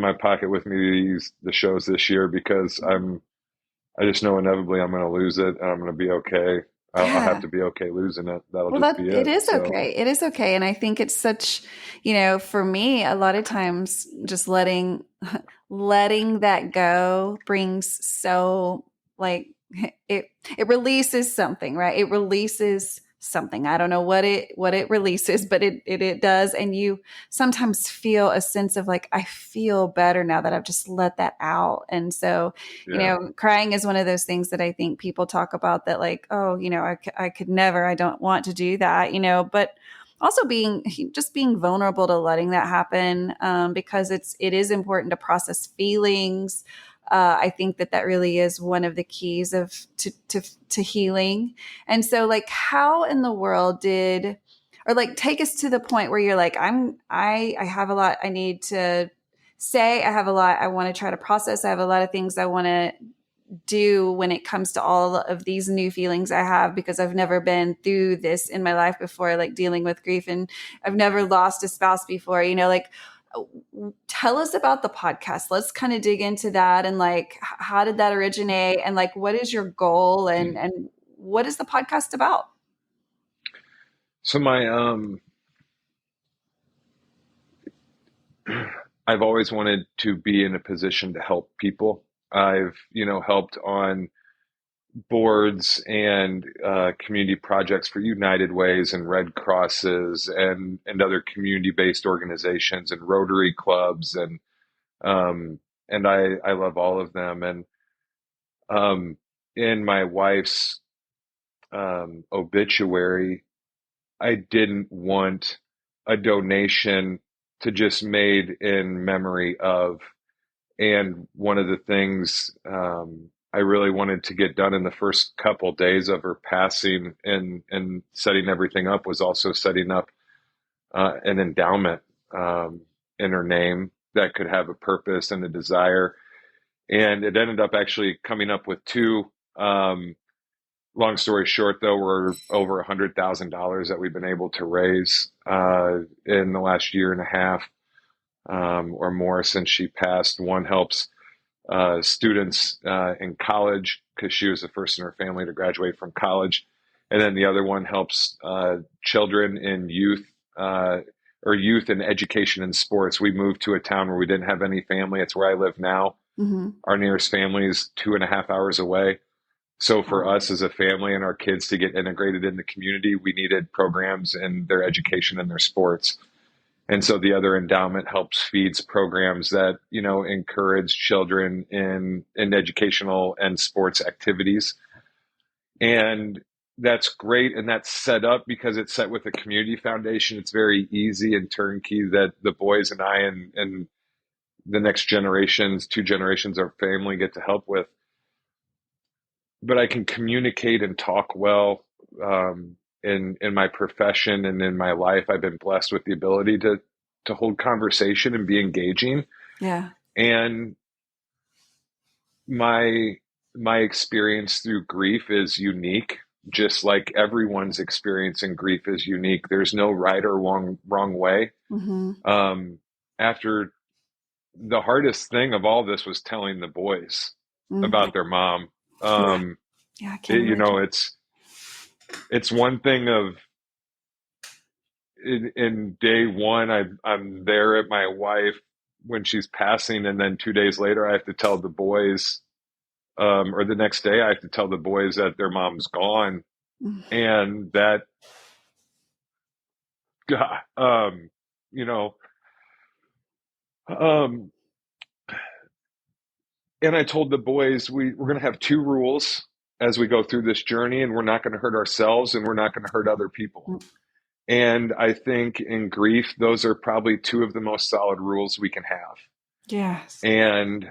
my pocket with me to use the shows this year because I just know inevitably I'm going to lose it and I'm going to be okay. I'll have Yeah. to be okay losing it. That'll Well, just that be it it. is So okay. It is okay. And I think it's such, for me, a lot of times just letting that go brings so like it releases something, right? It releases something. I don't know what it releases, but it does. And you sometimes feel a sense of like, I feel better now that I've just let that out. And so, yeah, crying is one of those things that I think people talk about that like, oh, I could never, I don't want to do that, but also being vulnerable to letting that happen, because it is important to process feelings. I think that really is one of the keys to healing. And so, like, how in the world or like, take us to the point where you're like, I have a lot I need to say. I have a lot I want to try to process. I have a lot of things I want to do when it comes to all of these new feelings I have, because I've never been through this in my life before, like dealing with grief, and I've never lost a spouse before, like, tell us about the podcast. Let's kind of dig into that, and like, how did that originate, and like, what is your goal, and what is the podcast about? so I've always wanted to be in a position to help people. I've, helped on boards and community projects for United Ways and Red Crosses and other community-based organizations and Rotary clubs um, and I love all of them. And um, in my wife's obituary, I didn't want a donation to just made in memory of. And one of the things I really wanted to get done in the first couple days of her passing and setting everything up was also setting up an endowment in her name that could have a purpose and a desire. And it ended up actually coming up with two. Long story short, though, we're over $100,000 that we've been able to raise in the last year and a half or more since she passed. One helps students in college because she was the first in her family to graduate from college. And then the other one helps children in youth or youth in education and sports. We moved to a town where we didn't have any family. It's where I live now. Mm-hmm. Our nearest family is 2.5 hours away. So for us as a family and our kids to get integrated in the community, we needed programs in their education and their sports. And so the other endowment helps feeds programs that, encourage children in educational and sports activities. And that's great. And that's set up because it's set with a community foundation. It's very easy and turnkey that the boys and I and the next generations, 2 generations of family get to help with. But I can communicate and talk well. In my profession and in my life, I've been blessed with the ability to hold conversation and be engaging. Yeah. And my experience through grief is unique, just like everyone's experience in grief is unique. There's no right or wrong way. Mm-hmm. After the hardest thing of all this was telling the boys Mm-hmm. about their mom. Yeah. Yeah, I can't imagine. It's one thing of in day one, I'm there at my wife when she's passing, and then 2 days later, I have to tell the boys, or the next day, I have to tell the boys that their mom's gone, Mm. and that, um, you know, um, and I told the boys we're going to have 2 rules as we go through this journey, and we're not going to hurt ourselves, and we're not going to hurt other people. And I think in grief, those are probably 2 of the most solid rules we can have. Yes. And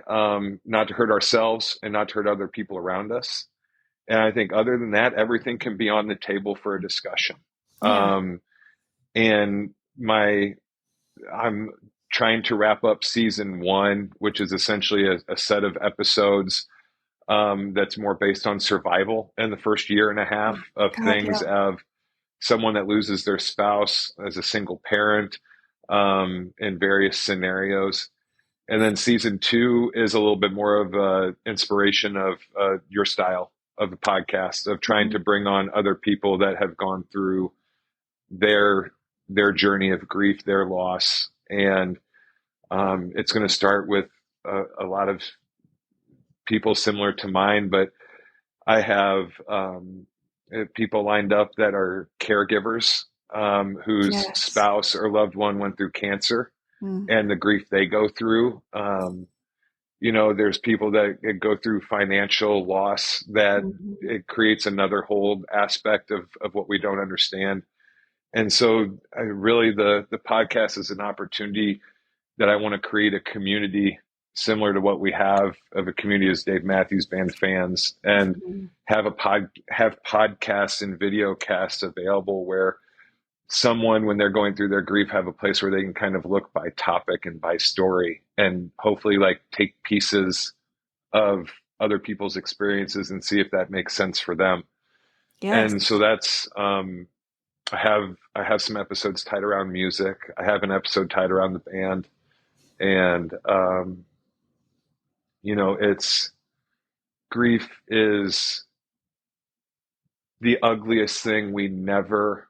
not to hurt ourselves and not to hurt other people around us. And I think other than that, everything can be on the table for a discussion. Yeah. And I'm trying to wrap up season 1, which is essentially a set of episodes that's more based on survival in the first year and a half of God, things yeah. of someone that loses their spouse as a single parent in various scenarios. And then season 2 is a little bit more of inspiration of your style of the podcast, of trying to bring on other people that have gone through their journey of grief, their loss. And it's going to start with a lot of people similar to mine, but I have people lined up that are caregivers whose Yes. spouse or loved one went through cancer and the grief they go through. There's people that go through financial loss that it creates another whole aspect of what we don't understand. And so really the podcast is an opportunity that I want to create a community similar to what we have of a community as Dave Matthews Band fans, and have podcasts and video casts available where someone, when they're going through their grief, have a place where they can kind of look by topic and by story, and hopefully like take pieces of other people's experiences and see if that makes sense for them. Yes. And so that's I have some episodes tied around music. I have an episode tied around the band. And, it's grief is the ugliest thing we never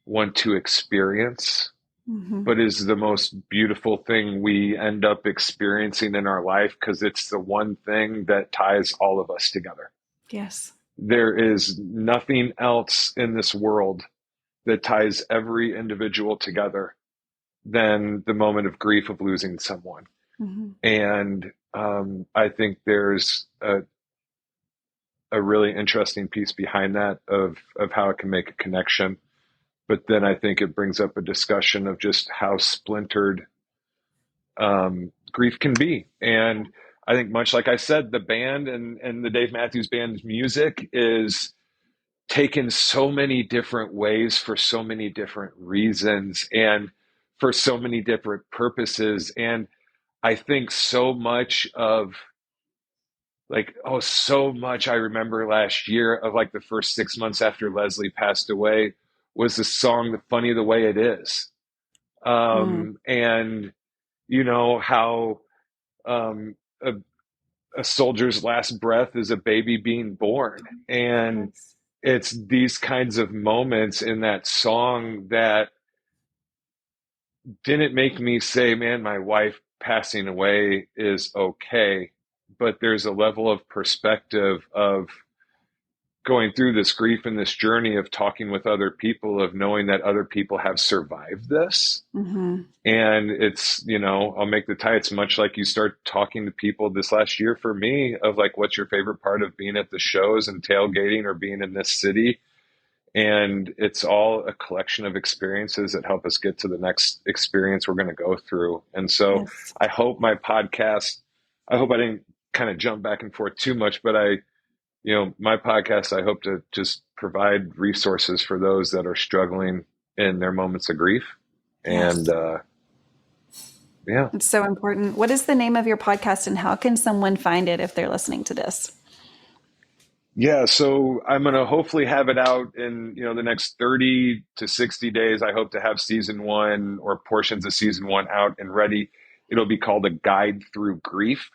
want to experience, but is the most beautiful thing we end up experiencing in our life, because it's the one thing that ties all of us together. Yes. There is nothing else in this world that ties every individual together than the moment of grief of losing someone. And I think there's a really interesting piece behind that of how it can make a connection. But then I think it brings up a discussion of just how splintered grief can be. And I think, much like I said, the band and the Dave Matthews Band's music is taken so many different ways for so many different reasons and for so many different purposes. And I think so much of so much I remember last year of like the first 6 months after Leslie passed away was the song, "The Funny the Way It Is." And how a soldier's last breath is a baby being born. And it's these kinds of moments in that song that didn't make me say, man, my wife passing away is okay. But there's a level of perspective of going through this grief and this journey of talking with other people, of knowing that other people have survived this. And it's, I'll make the tie. It's much like you start talking to people this last year for me of like, what's your favorite part of being at the shows and tailgating or being in this city? And it's all a collection of experiences that help us get to the next experience we're going to go through. And so I hope my podcast, I hope I didn't kind of jump back and forth too much, but my podcast, I hope to just provide resources for those that are struggling in their moments of grief. And it's so important. What is the name of your podcast, and how can someone find it if they're listening to this? Yeah, so I'm going to hopefully have it out in, the next 30 to 60 days. I hope to have season 1 or portions of season 1 out and ready. It'll be called A Guide Through Grief.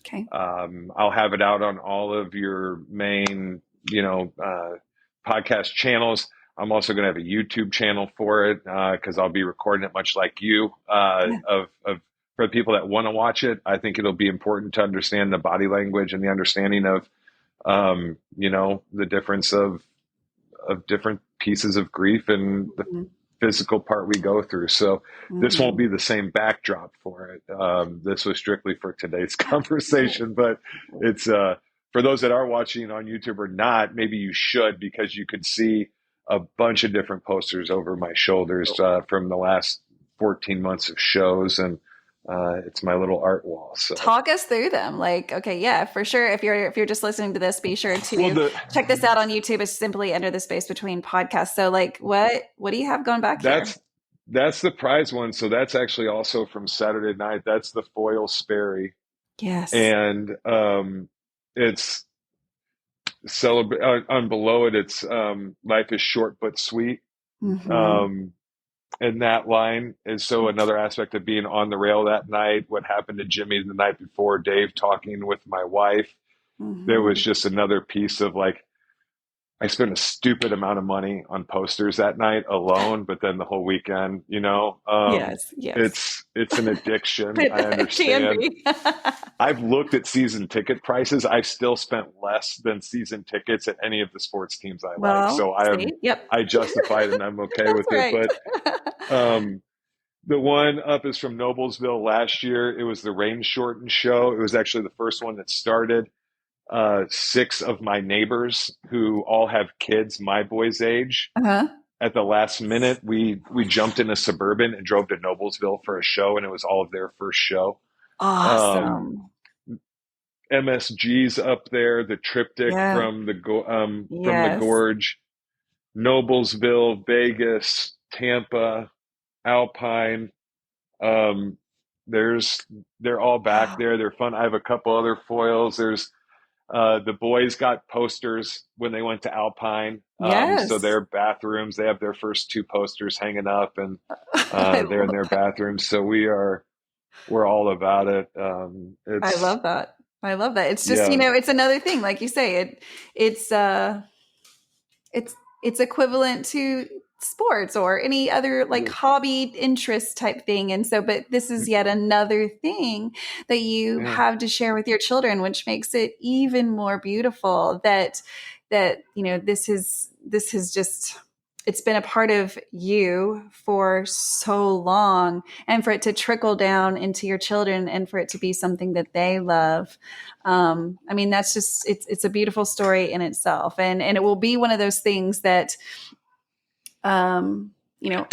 Okay. I'll have it out on all of your main, podcast channels. I'm also going to have a YouTube channel for it because I'll be recording it much like you. For the people that want to watch it, I think it'll be important to understand the body language and the understanding of the difference of different pieces of grief and the physical part we go through. So this won't be the same backdrop for it. This was strictly for today's conversation, but it's for those that are watching on YouTube or not, maybe you should, because you could see a bunch of different posters over my shoulders from the last 14 months of shows, and it's my little art wall. So talk us through them. For sure. If you're just listening to this, be sure to check this out on YouTube. It's simply Under the Space Between podcast. So what do you have going back here? That's the prize one. So that's actually also from Saturday night. That's the foil Sperry. Yes. And it's celebrate on below it. It's life is short but sweet. Mm-hmm. Um, and that line is so another aspect of being on the rail that night. What happened to Jimmy the night before, Dave talking with my wife. There was Mm-hmm. just another piece of like, I spent a stupid amount of money on posters that night alone, but then the whole weekend, Yes. Yes. it's an addiction. I It can understand. be. I've looked at season ticket prices. I've still spent less than season tickets at any of the sports teams I like. Well, So see, yep. I justify it and I'm okay That's with it. right. But um, the one up is from Noblesville last year. It was the rain shortened show. It was actually the first one that started. Six of my neighbors who all have kids my boy's age. Uh-huh. At the last minute, we jumped in a Suburban and drove to Noblesville for a show, and it was all of their first show. Um, Awesome. MSG's up there, the triptych Yeah. from the Yes. Gorge, Noblesville, Vegas, Tampa, Alpine. Um, they're all back Wow. there. They're fun. I have a couple other foils. There's the boys got posters when they went to Alpine. So Yes. their bathrooms, they have their first two posters hanging up, and I they're in love their that. bathrooms. So we're all about it. I It's love that. I love that. It's just, yeah, it's another thing. Like you say, it's it's it's equivalent to sports or any other like hobby interest type thing. And so, but this is yet another thing that you yeah, have to share with your children, which makes it even more beautiful that this has just, it's been a part of you for so long, and for it to trickle down into your children and for it to be something that they love. I mean, that's just, it's a beautiful story in itself. And it will be one of those things that, um, you know,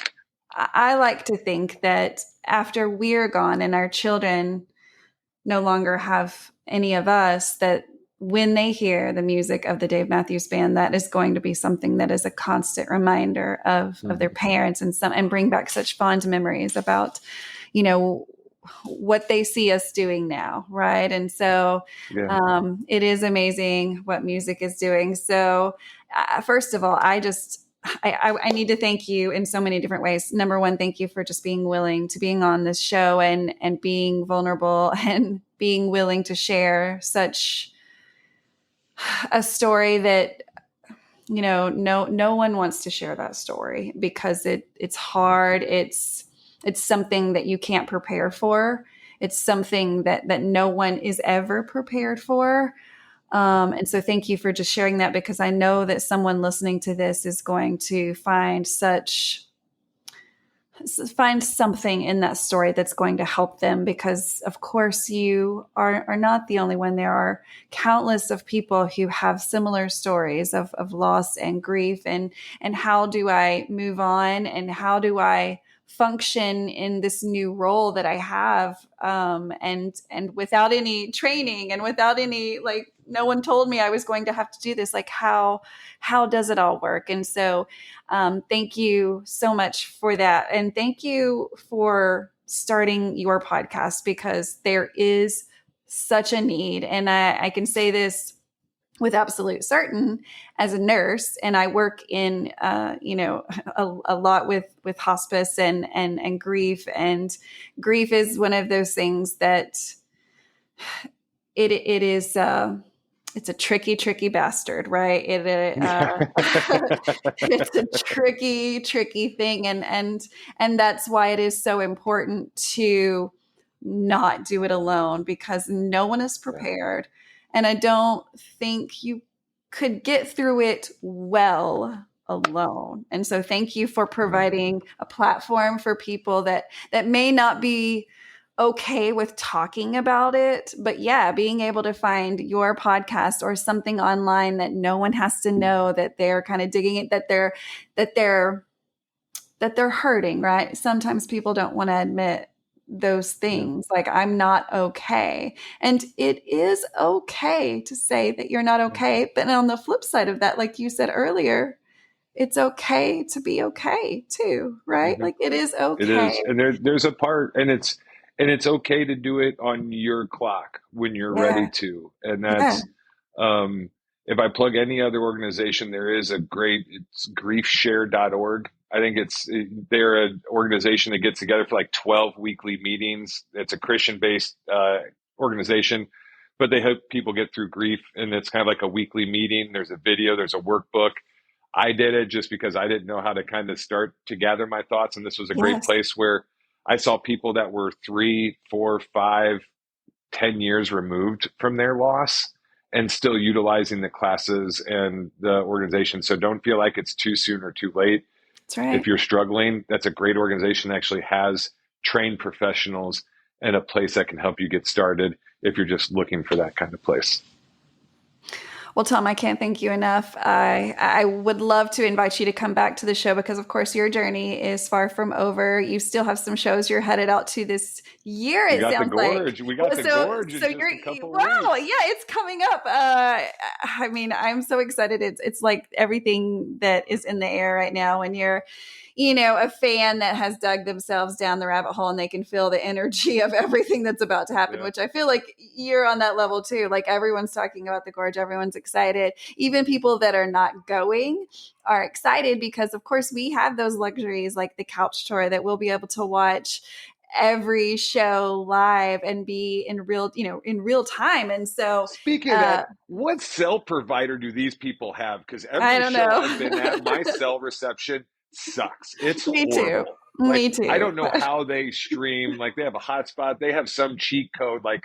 I like to think that after we're gone and our children no longer have any of us, that when they hear the music of the Dave Matthews Band, that is going to be something that is a constant reminder of their mhm, parents, and bring back such fond memories about, you know, what they see us doing now, right? And so yeah, it is amazing what music is doing. So first of all, I need to thank you in so many different ways. Number one, thank you for just being willing to being on this show and being vulnerable and being willing to share such a story that, no one wants to share that story because it's hard. It's something that you can't prepare for. It's something that no one is ever prepared for. And so thank you for just sharing that, because I know that someone listening to this is going to find something in that story that's going to help them, because of course you are not the only one. There are countless of people who have similar stories of loss and grief, and how do I move on, and how do I function in this new role that I have, and without any training and without any, like, no one told me I was going to have to do this. Like, how does it all work? And so thank you so much for that. And thank you for starting your podcast, because there is such a need. And I can say this with absolute certain as a nurse, and I work in, a lot with hospice and grief. And grief is one of those things that it is, it's a tricky bastard, right? It's a tricky thing. And that's why it is so important to not do it alone, because no one is yeah, prepared. And I don't think you could get through it well alone. And so thank you for yeah, providing a platform for people that may not be okay with talking about it, but yeah, being able to find your podcast or something online that no one has to know that they're kind of digging it, that they're that they're hurting, right? Sometimes people don't want to admit those yeah, things, like, I'm not okay. And it is okay to say that you're not yeah, okay. But on the flip side of that, like you said earlier, it's okay to be okay too, right? Hmm. Like it is It okay. is, and there's a part, and it's okay to do it on your clock when you're ready Yeah. to, and Yeah. that's um, if I plug any other organization, there is a great, it's griefshare.org. I think they're an organization that gets together for like 12 weekly meetings. It's a Christian based organization, but they help people get through grief, and it's kind of like a weekly meeting. There's a video, there's a workbook. I did it just because I didn't know how to kind of start to gather my thoughts. And this was a great Yes. place where I saw people that were 3, 4, 5, 10 years removed from their loss and still utilizing the classes and the organization. So don't feel like it's too soon or too late. That's If right. you're struggling, that's a great organization that actually has trained professionals and a place that can help you get started if you're just looking for that kind of place. Well, Tom, I can't thank you enough. I would love to invite you to come back to the show because, of course, your journey is far from over. You still have some shows you're headed out to this year, We it got the sounds like. gorge. We Well, got the so gorge in so just you're a couple of wow, weeks. yeah, it's coming up. I mean, I'm so excited. It's like everything that is in the air right now when you're a fan that has dug themselves down the rabbit hole and they can feel the energy of everything that's about to happen, Yeah. which I feel like you're on that level too. Like everyone's talking about the gorge, everyone's excited. Even people that are not going are excited because, of course, we have those luxuries like the couch tour that we'll be able to watch every show live and be in real time. And so, Speaking of uh, that, what cell provider do these people have? Because I every don't show I've been at, know. my cell reception sucks. It's Me too. horrible. Like, Me I too. don't know how they stream. Like, they have a hotspot. They have some cheat code, like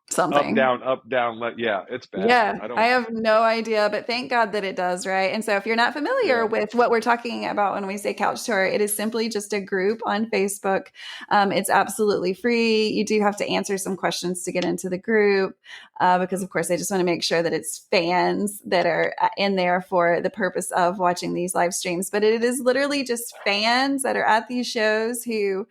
Something. up, down. Yeah, it's bad. Yeah, I I don't, have no idea, but thank God that it does, right? And so if you're not familiar yeah. with what we're talking about when we say couch tour, it is simply just a group on Facebook. It's absolutely free. You do have to answer some questions to get into the group because, of course, I just want to make sure that it's fans that are in there for the purpose of watching these live streams. But it is literally just fans that are at these shows who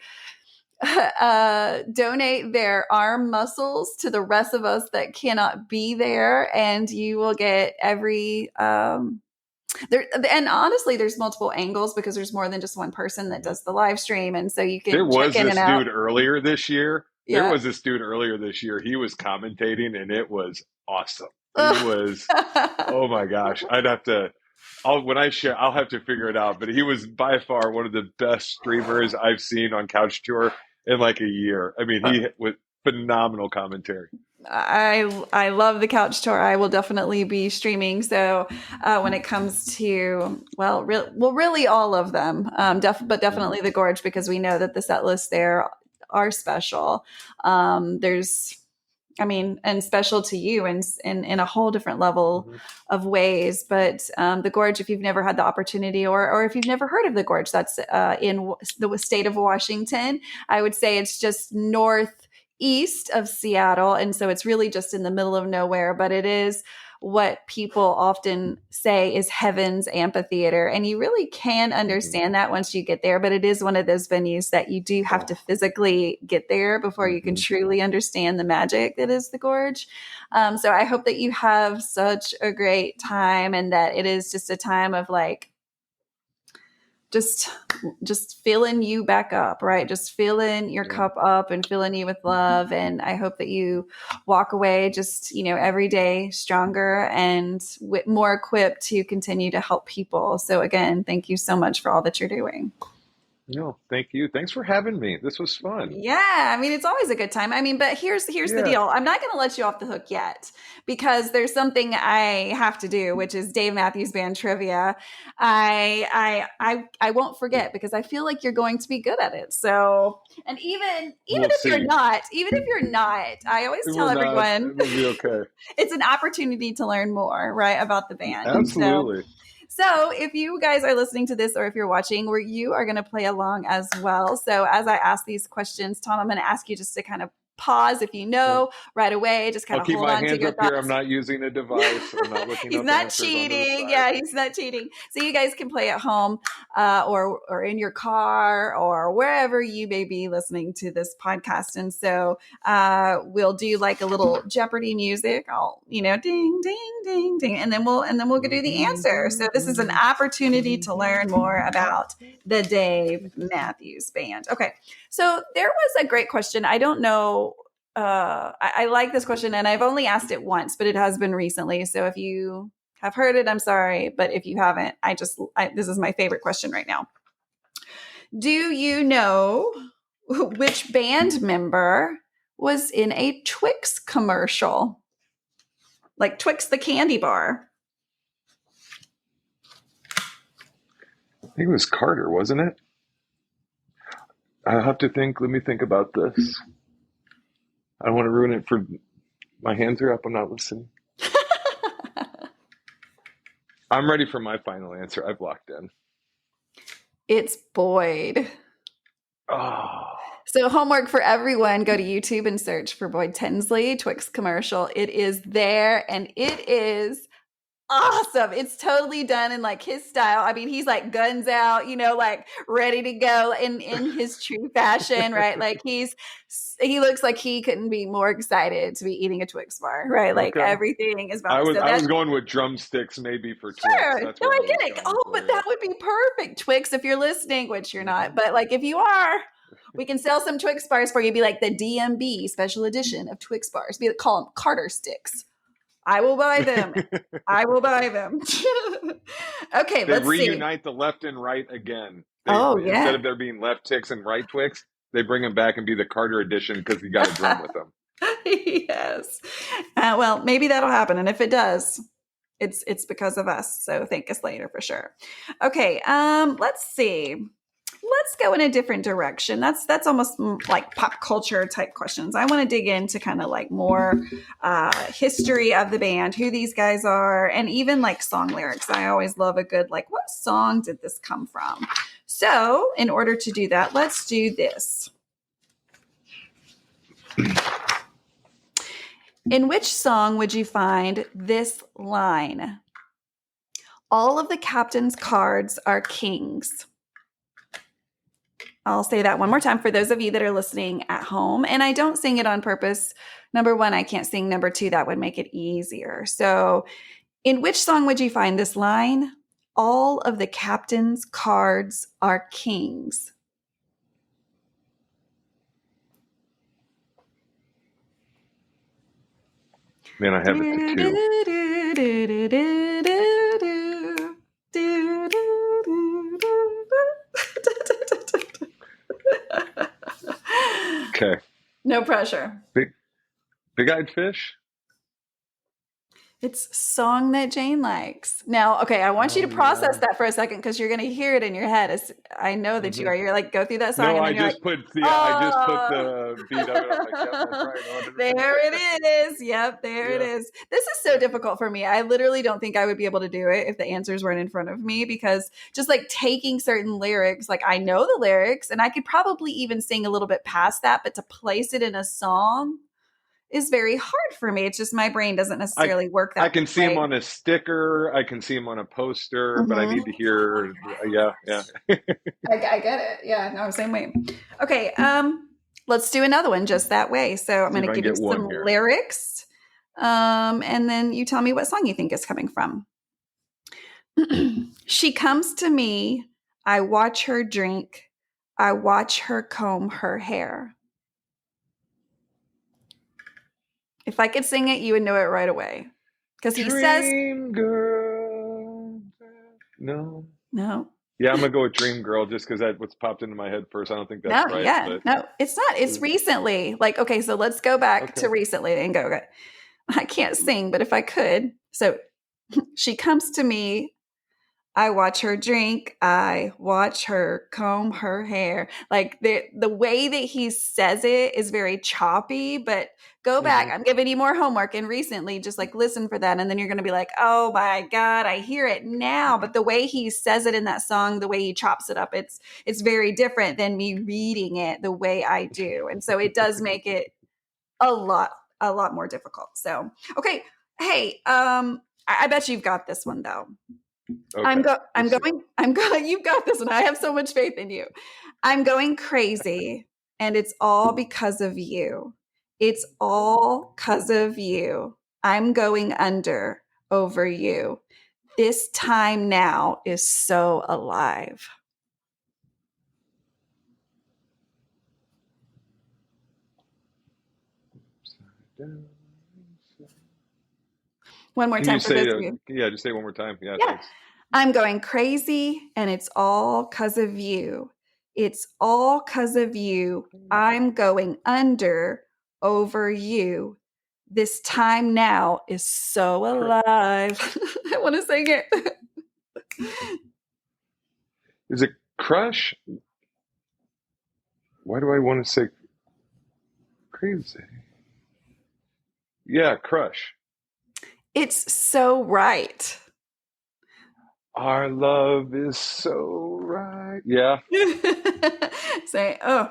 donate their arm muscles to the rest of us that cannot be there, and you will get every there. And honestly, there's multiple angles because there's more than just one person that does the live stream, and so you There can check was in and this out. dude earlier this year. There Yeah. was this dude earlier this year. He was commentating, and it was awesome. He was, oh my gosh. When I share, I'll have to figure it out. But he was by far one of the best streamers I've seen on Couch Tour in like a year. I mean, he was phenomenal commentary. I love the couch tour. I will definitely be streaming. So when it comes to really all of them, but Mhm. definitely the gorge because we know that the set lists there are special. There's I mean, and special to you in a whole different level Mhm. of ways. But the gorge, if you've never had the opportunity, or if you've never heard of the gorge, that's in the state of Washington. I would say it's just northeast of Seattle, and so it's really just in the middle of nowhere. But it is what people often say is heaven's amphitheater. And you really can Mhm. understand that once you get there. But it is one of those venues that you do have to Oh. physically get there before you can Mhm. truly understand the magic that is the gorge. So I hope that you have such a great time and that it is just a time of like, just filling you back up, right? Just filling your Yeah. cup up and filling you with love. And I hope that you walk away just every day stronger and more equipped to continue to help people. So again, thank you so much for all that you're doing. No, thank you. Thanks for having me. This was fun. Yeah, I mean it's always a good time. I mean, but here's the Yeah. deal. I'm not going to let you off the hook yet because there's something I have to do, which is Dave Matthews Band trivia. I won't forget because I feel like you're going to be good at it. So, and even We'll see. even if you're not, I always It tell will not. everyone It will be okay. it's an opportunity to learn more, right, about the band. And Absolutely. so if you guys are listening to this or if you're watching, where you are going to play along as well. So as I ask these questions, Tom, I'm going to ask you just to kind of pause if you know right away. Just kind I'll of keep hold my on to hands your up here. thoughts. I'm not using a device. I'm not looking He's up not answers on the cheating. side. Yeah, he's not cheating. So you guys can play at home or in your car or wherever you may be listening to this podcast. And so we'll do like a little Jeopardy music. I'll, ding, ding, ding, ding, and then we'll do the answer. So this is an opportunity to learn more about the Dave Matthews Band. Okay, so there was a great question. I don't know. I like this question, and I've only asked it once, but it has been recently. So if you have heard it, I'm sorry, but if you haven't, this is my favorite question right now. Do you know which band member was in a Twix commercial? Like Twix the candy bar. I think it was Carter, wasn't it? I have to think. Let me think about this. I don't want to ruin it for my hands are up. I'm not listening. I'm ready for my final answer. I've locked in. It's Boyd. Oh. So homework for everyone, go to YouTube and search for Boyd Tinsley Twix commercial. It is there and it is awesome. It's totally done in like his style. I mean, he's like guns out, like ready to go in his true fashion, right? Like he looks like he couldn't be more excited to be eating a Twix bar, right? Like everything is about. I was going with drumsticks maybe for Twix. Sure. That's No, what I get it. Oh, but that would be perfect. Twix, if you're listening, which you're not, but like if you are, we can sell some Twix bars for you. Be like the DMB special edition of Twix bars. Call them Carter sticks. I will buy them. I will buy them. Okay, they let's reunite the left and right again. Instead of there being left Twix and right Twix, they bring them back and be the Carter edition because you got a drum with them. Yes. Well, maybe that'll happen, and if it does, it's because of us. So thank us later for sure. Okay. Let's see. Let's go in a different direction. That's almost like pop culture type questions. I want to dig into kind of like more history of the band, who these guys are, and even like song lyrics. I always love a good, like, what song did this come from? So in order to do that, let's do this. In which song would you find this line? All of the captain's cards are kings. I'll say that one more time for those of you that are listening at home. And I don't sing it on purpose. Number one, I can't sing. Number two, that would make it easier. So in which song would you find this line? All of the captain's cards are kings. Man, I have it too. Okay. No pressure. Big-eyed fish? It's Song That Jane Likes. Now, okay, I want you to process that for a second because you're going to hear it in your head. I know that you are. You're like, go through that song. No, and I just put the beat of it. I'm like, yeah, that's right. There it is. Yep, there it is. This is so difficult for me. I literally don't think I would be able to do it if the answers weren't in front of me because just like taking certain lyrics, like I know the lyrics and I could probably even sing a little bit past that, but to place it in a song is very hard for me. It's just my brain doesn't necessarily work that way. I can see him on a sticker. I can see him on a poster, but I need to hear. Yeah. I get it. Yeah, no, same way. Okay, let's do another one just that way. So I'm going to give you some lyrics, and then you tell me what song you think is coming from. She comes to me. I watch her drink. I watch her comb her hair. If I could sing it, you would know it right away. Because he says... Dream Girl. No. Yeah, I'm going to go with Dream Girl just because that's what's popped into my head first. I don't think that's right. Yeah, no, it's not. It's recently. Like, okay, so let's go back to recently and go. Okay. I can't sing, but if I could. So she comes to me. I watch her drink. I watch her comb her hair. Like the way that he says it is very choppy, but go back. I'm giving you more homework and recently just like listen for that. And then you're going to be like, oh my God, I hear it now. But the way he says it in that song, the way he chops it up, it's very different than me reading it the way I do. And so it does make it a lot more difficult. So, okay. Hey, I bet you've got this one though. Okay. I'm going, you've got this one. I have so much faith in you. I'm going crazy and it's all because of you. It's all because of you. I'm going under over you. This time now is so alive. One more Can time you for say, those of you. yeah, just say it one more time. Yeah, Yeah. thanks. I'm going crazy and it's all because of you. It's all because of you. I'm going under over you. This time now is so alive. I want to sing it. Is it Crush? Why do I want to say crazy? Yeah, Crush. It's so right. Our love is so right. Yeah. Say, oh,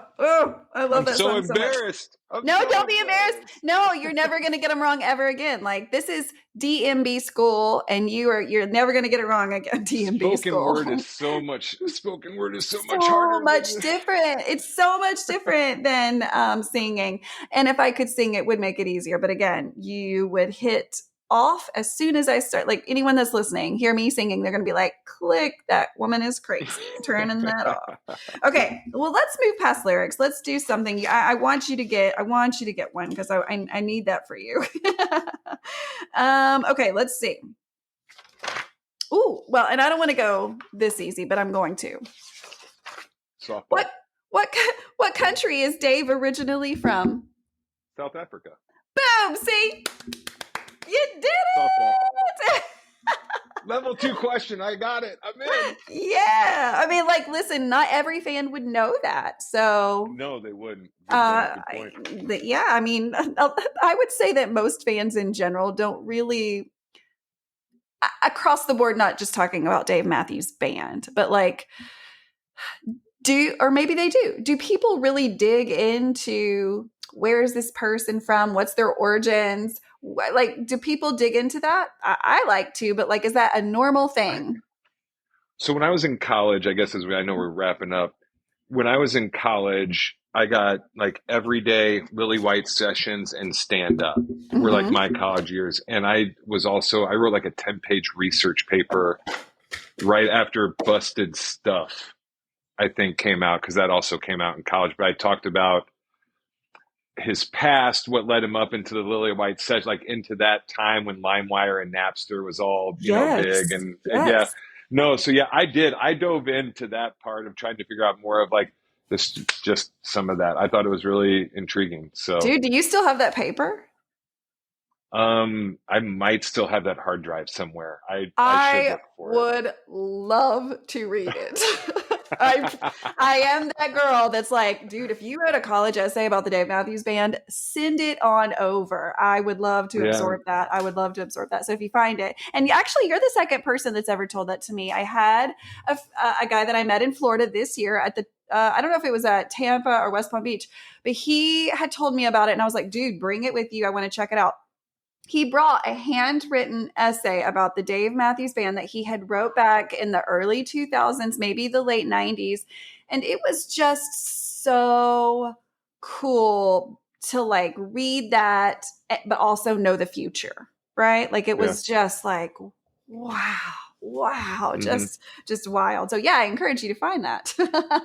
I love I'm that so song so much. embarrassed. No, don't be embarrassed. No, you're never going to get them wrong ever again. Like this is DMB school and you're never going to get it wrong again. DMB Spoken school. word is so much So harder much than different. It's so much different than singing. And if I could sing, it would make it easier. But again, you would hit off as soon as I start. Like anyone that's listening, hear me singing, they're going to be like, click, that woman is crazy. Turning that off. Okay, well, let's move past lyrics. Let's do something. I want you to get one because I need that for you. Okay, let's see. Ooh, well, and I don't want to go this easy, but I'm going to. softball. What country is Dave originally from? South Africa. Boom! See, you did it. Level 2 question. I got it. I'm in. Yeah, I mean, like, listen, not every fan would know that, so No, they wouldn't. Good point. Yeah, I mean, I would say that most fans in general don't really, across the board, not just talking about Dave Matthews Band, but like, or maybe they do. Do people really dig into where is this person from? What's their origins? Like, do people dig into that? I like to, but like, is that a normal thing? So when I was in college, I guess I know we're wrapping up. When I was in college, I got like everyday Lily White sessions and stand up were like my college years. And I wrote like a 10-page research paper right after Busted Stuff, I think, came out, because that also came out in college. But I talked about his past, what led him up into the Lily White session, like into that time when LimeWire and Napster was all, big. And yeah, no. So yeah, I dove into that part of trying to figure out more of like this, just some of that. I thought it was really intriguing. So dude, do you still have that paper? I might still have that hard drive somewhere. I should look for it. Would love to read it. I am that girl that's like, dude, if you wrote a college essay about the Dave Matthews Band, send it on over. I would love to absorb that. I would love to absorb that. So if you find it, and actually you're the second person that's ever told that to me. I had a guy that I met in Florida this year at the I don't know if it was at Tampa or West Palm Beach, but he had told me about it and I was like, dude, bring it with you. I want to check it out. He brought a handwritten essay about the Dave Matthews Band that he had wrote back in the early 2000s, maybe the late 90s. And it was just so cool to like read that, but also know the future, right? Like it was just like, wow, just wild. So yeah, I encourage you to find that.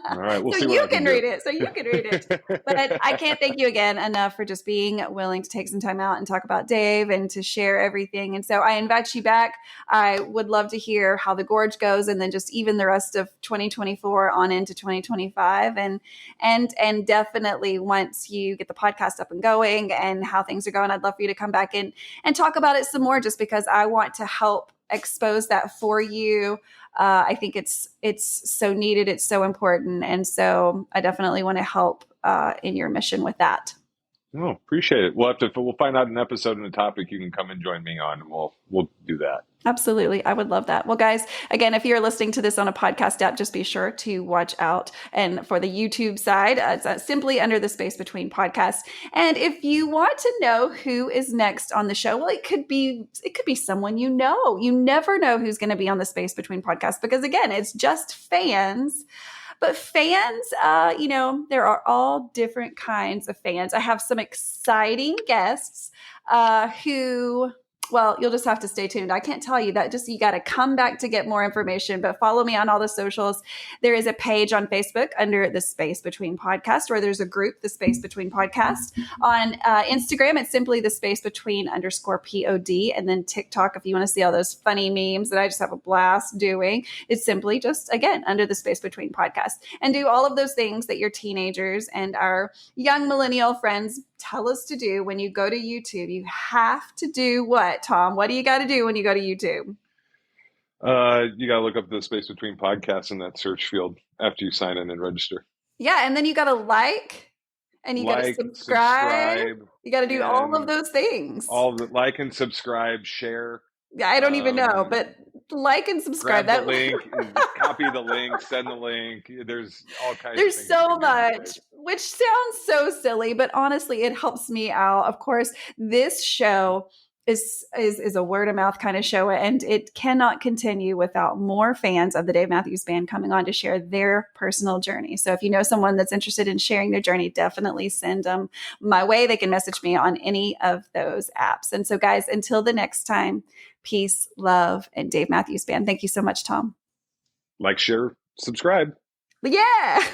All right, we'll see so what you I can read it. So you can read it. But I can't thank you again enough for just being willing to take some time out and talk about Dave and to share everything. And so I invite you back. I would love to hear how the Gorge goes, and then just even the rest of 2024 on into 2025, and definitely once you get the podcast up and going and how things are going, I'd love for you to come back and talk about it some more, just because I want to help expose that for you. I think it's so needed. It's so important. And so I definitely want to help in your mission with that. Oh, appreciate it. We'll find out an episode and a topic you can come and join me on, and we'll do that. Absolutely. I would love that. Well, guys, again, if you're listening to this on a podcast app, just be sure to watch out. And for the YouTube side, it's simply under the space between podcasts. And if you want to know who is next on the show, well, it could be someone you know. You never know who's going to be on the space between podcasts because again, it's just fans. But fans, there are all different kinds of fans. I have some exciting guests who, well, you'll just have to stay tuned. I can't tell you that. Just you got to come back to get more information, but follow me on all the socials. There is a page on Facebook under the Space Between Podcast, or there's a group, the Space Between Podcast. On Instagram, it's simply the Space Between _POD. And then TikTok, if you want to see all those funny memes that I just have a blast doing, it's simply just, again, under the Space Between Podcast. And do all of those things that your teenagers and our young millennial friends tell us to do when you go to YouTube. You have to do what, Tom? What do you got to do when you go to YouTube? You got to look up the Space Between Podcasts in that search field after you sign in and register. Yeah, and then you got to and you got to subscribe. You got to do all of those things. All the like and subscribe, share. Yeah, I don't even know, but like and subscribe. Grab the link, copy the link, send the link. There's all kinds of things. There's so much, which sounds so silly, but honestly, it helps me out. Of course, this show is a word of mouth kind of show, and it cannot continue without more fans of the Dave Matthews Band coming on to share their personal journey. So if you know someone that's interested in sharing their journey, definitely send them my way. They can message me on any of those apps. And so guys, until the next time, peace, love, and Dave Matthews Band. Thank you so much, Tom. Like, share, subscribe. Yeah.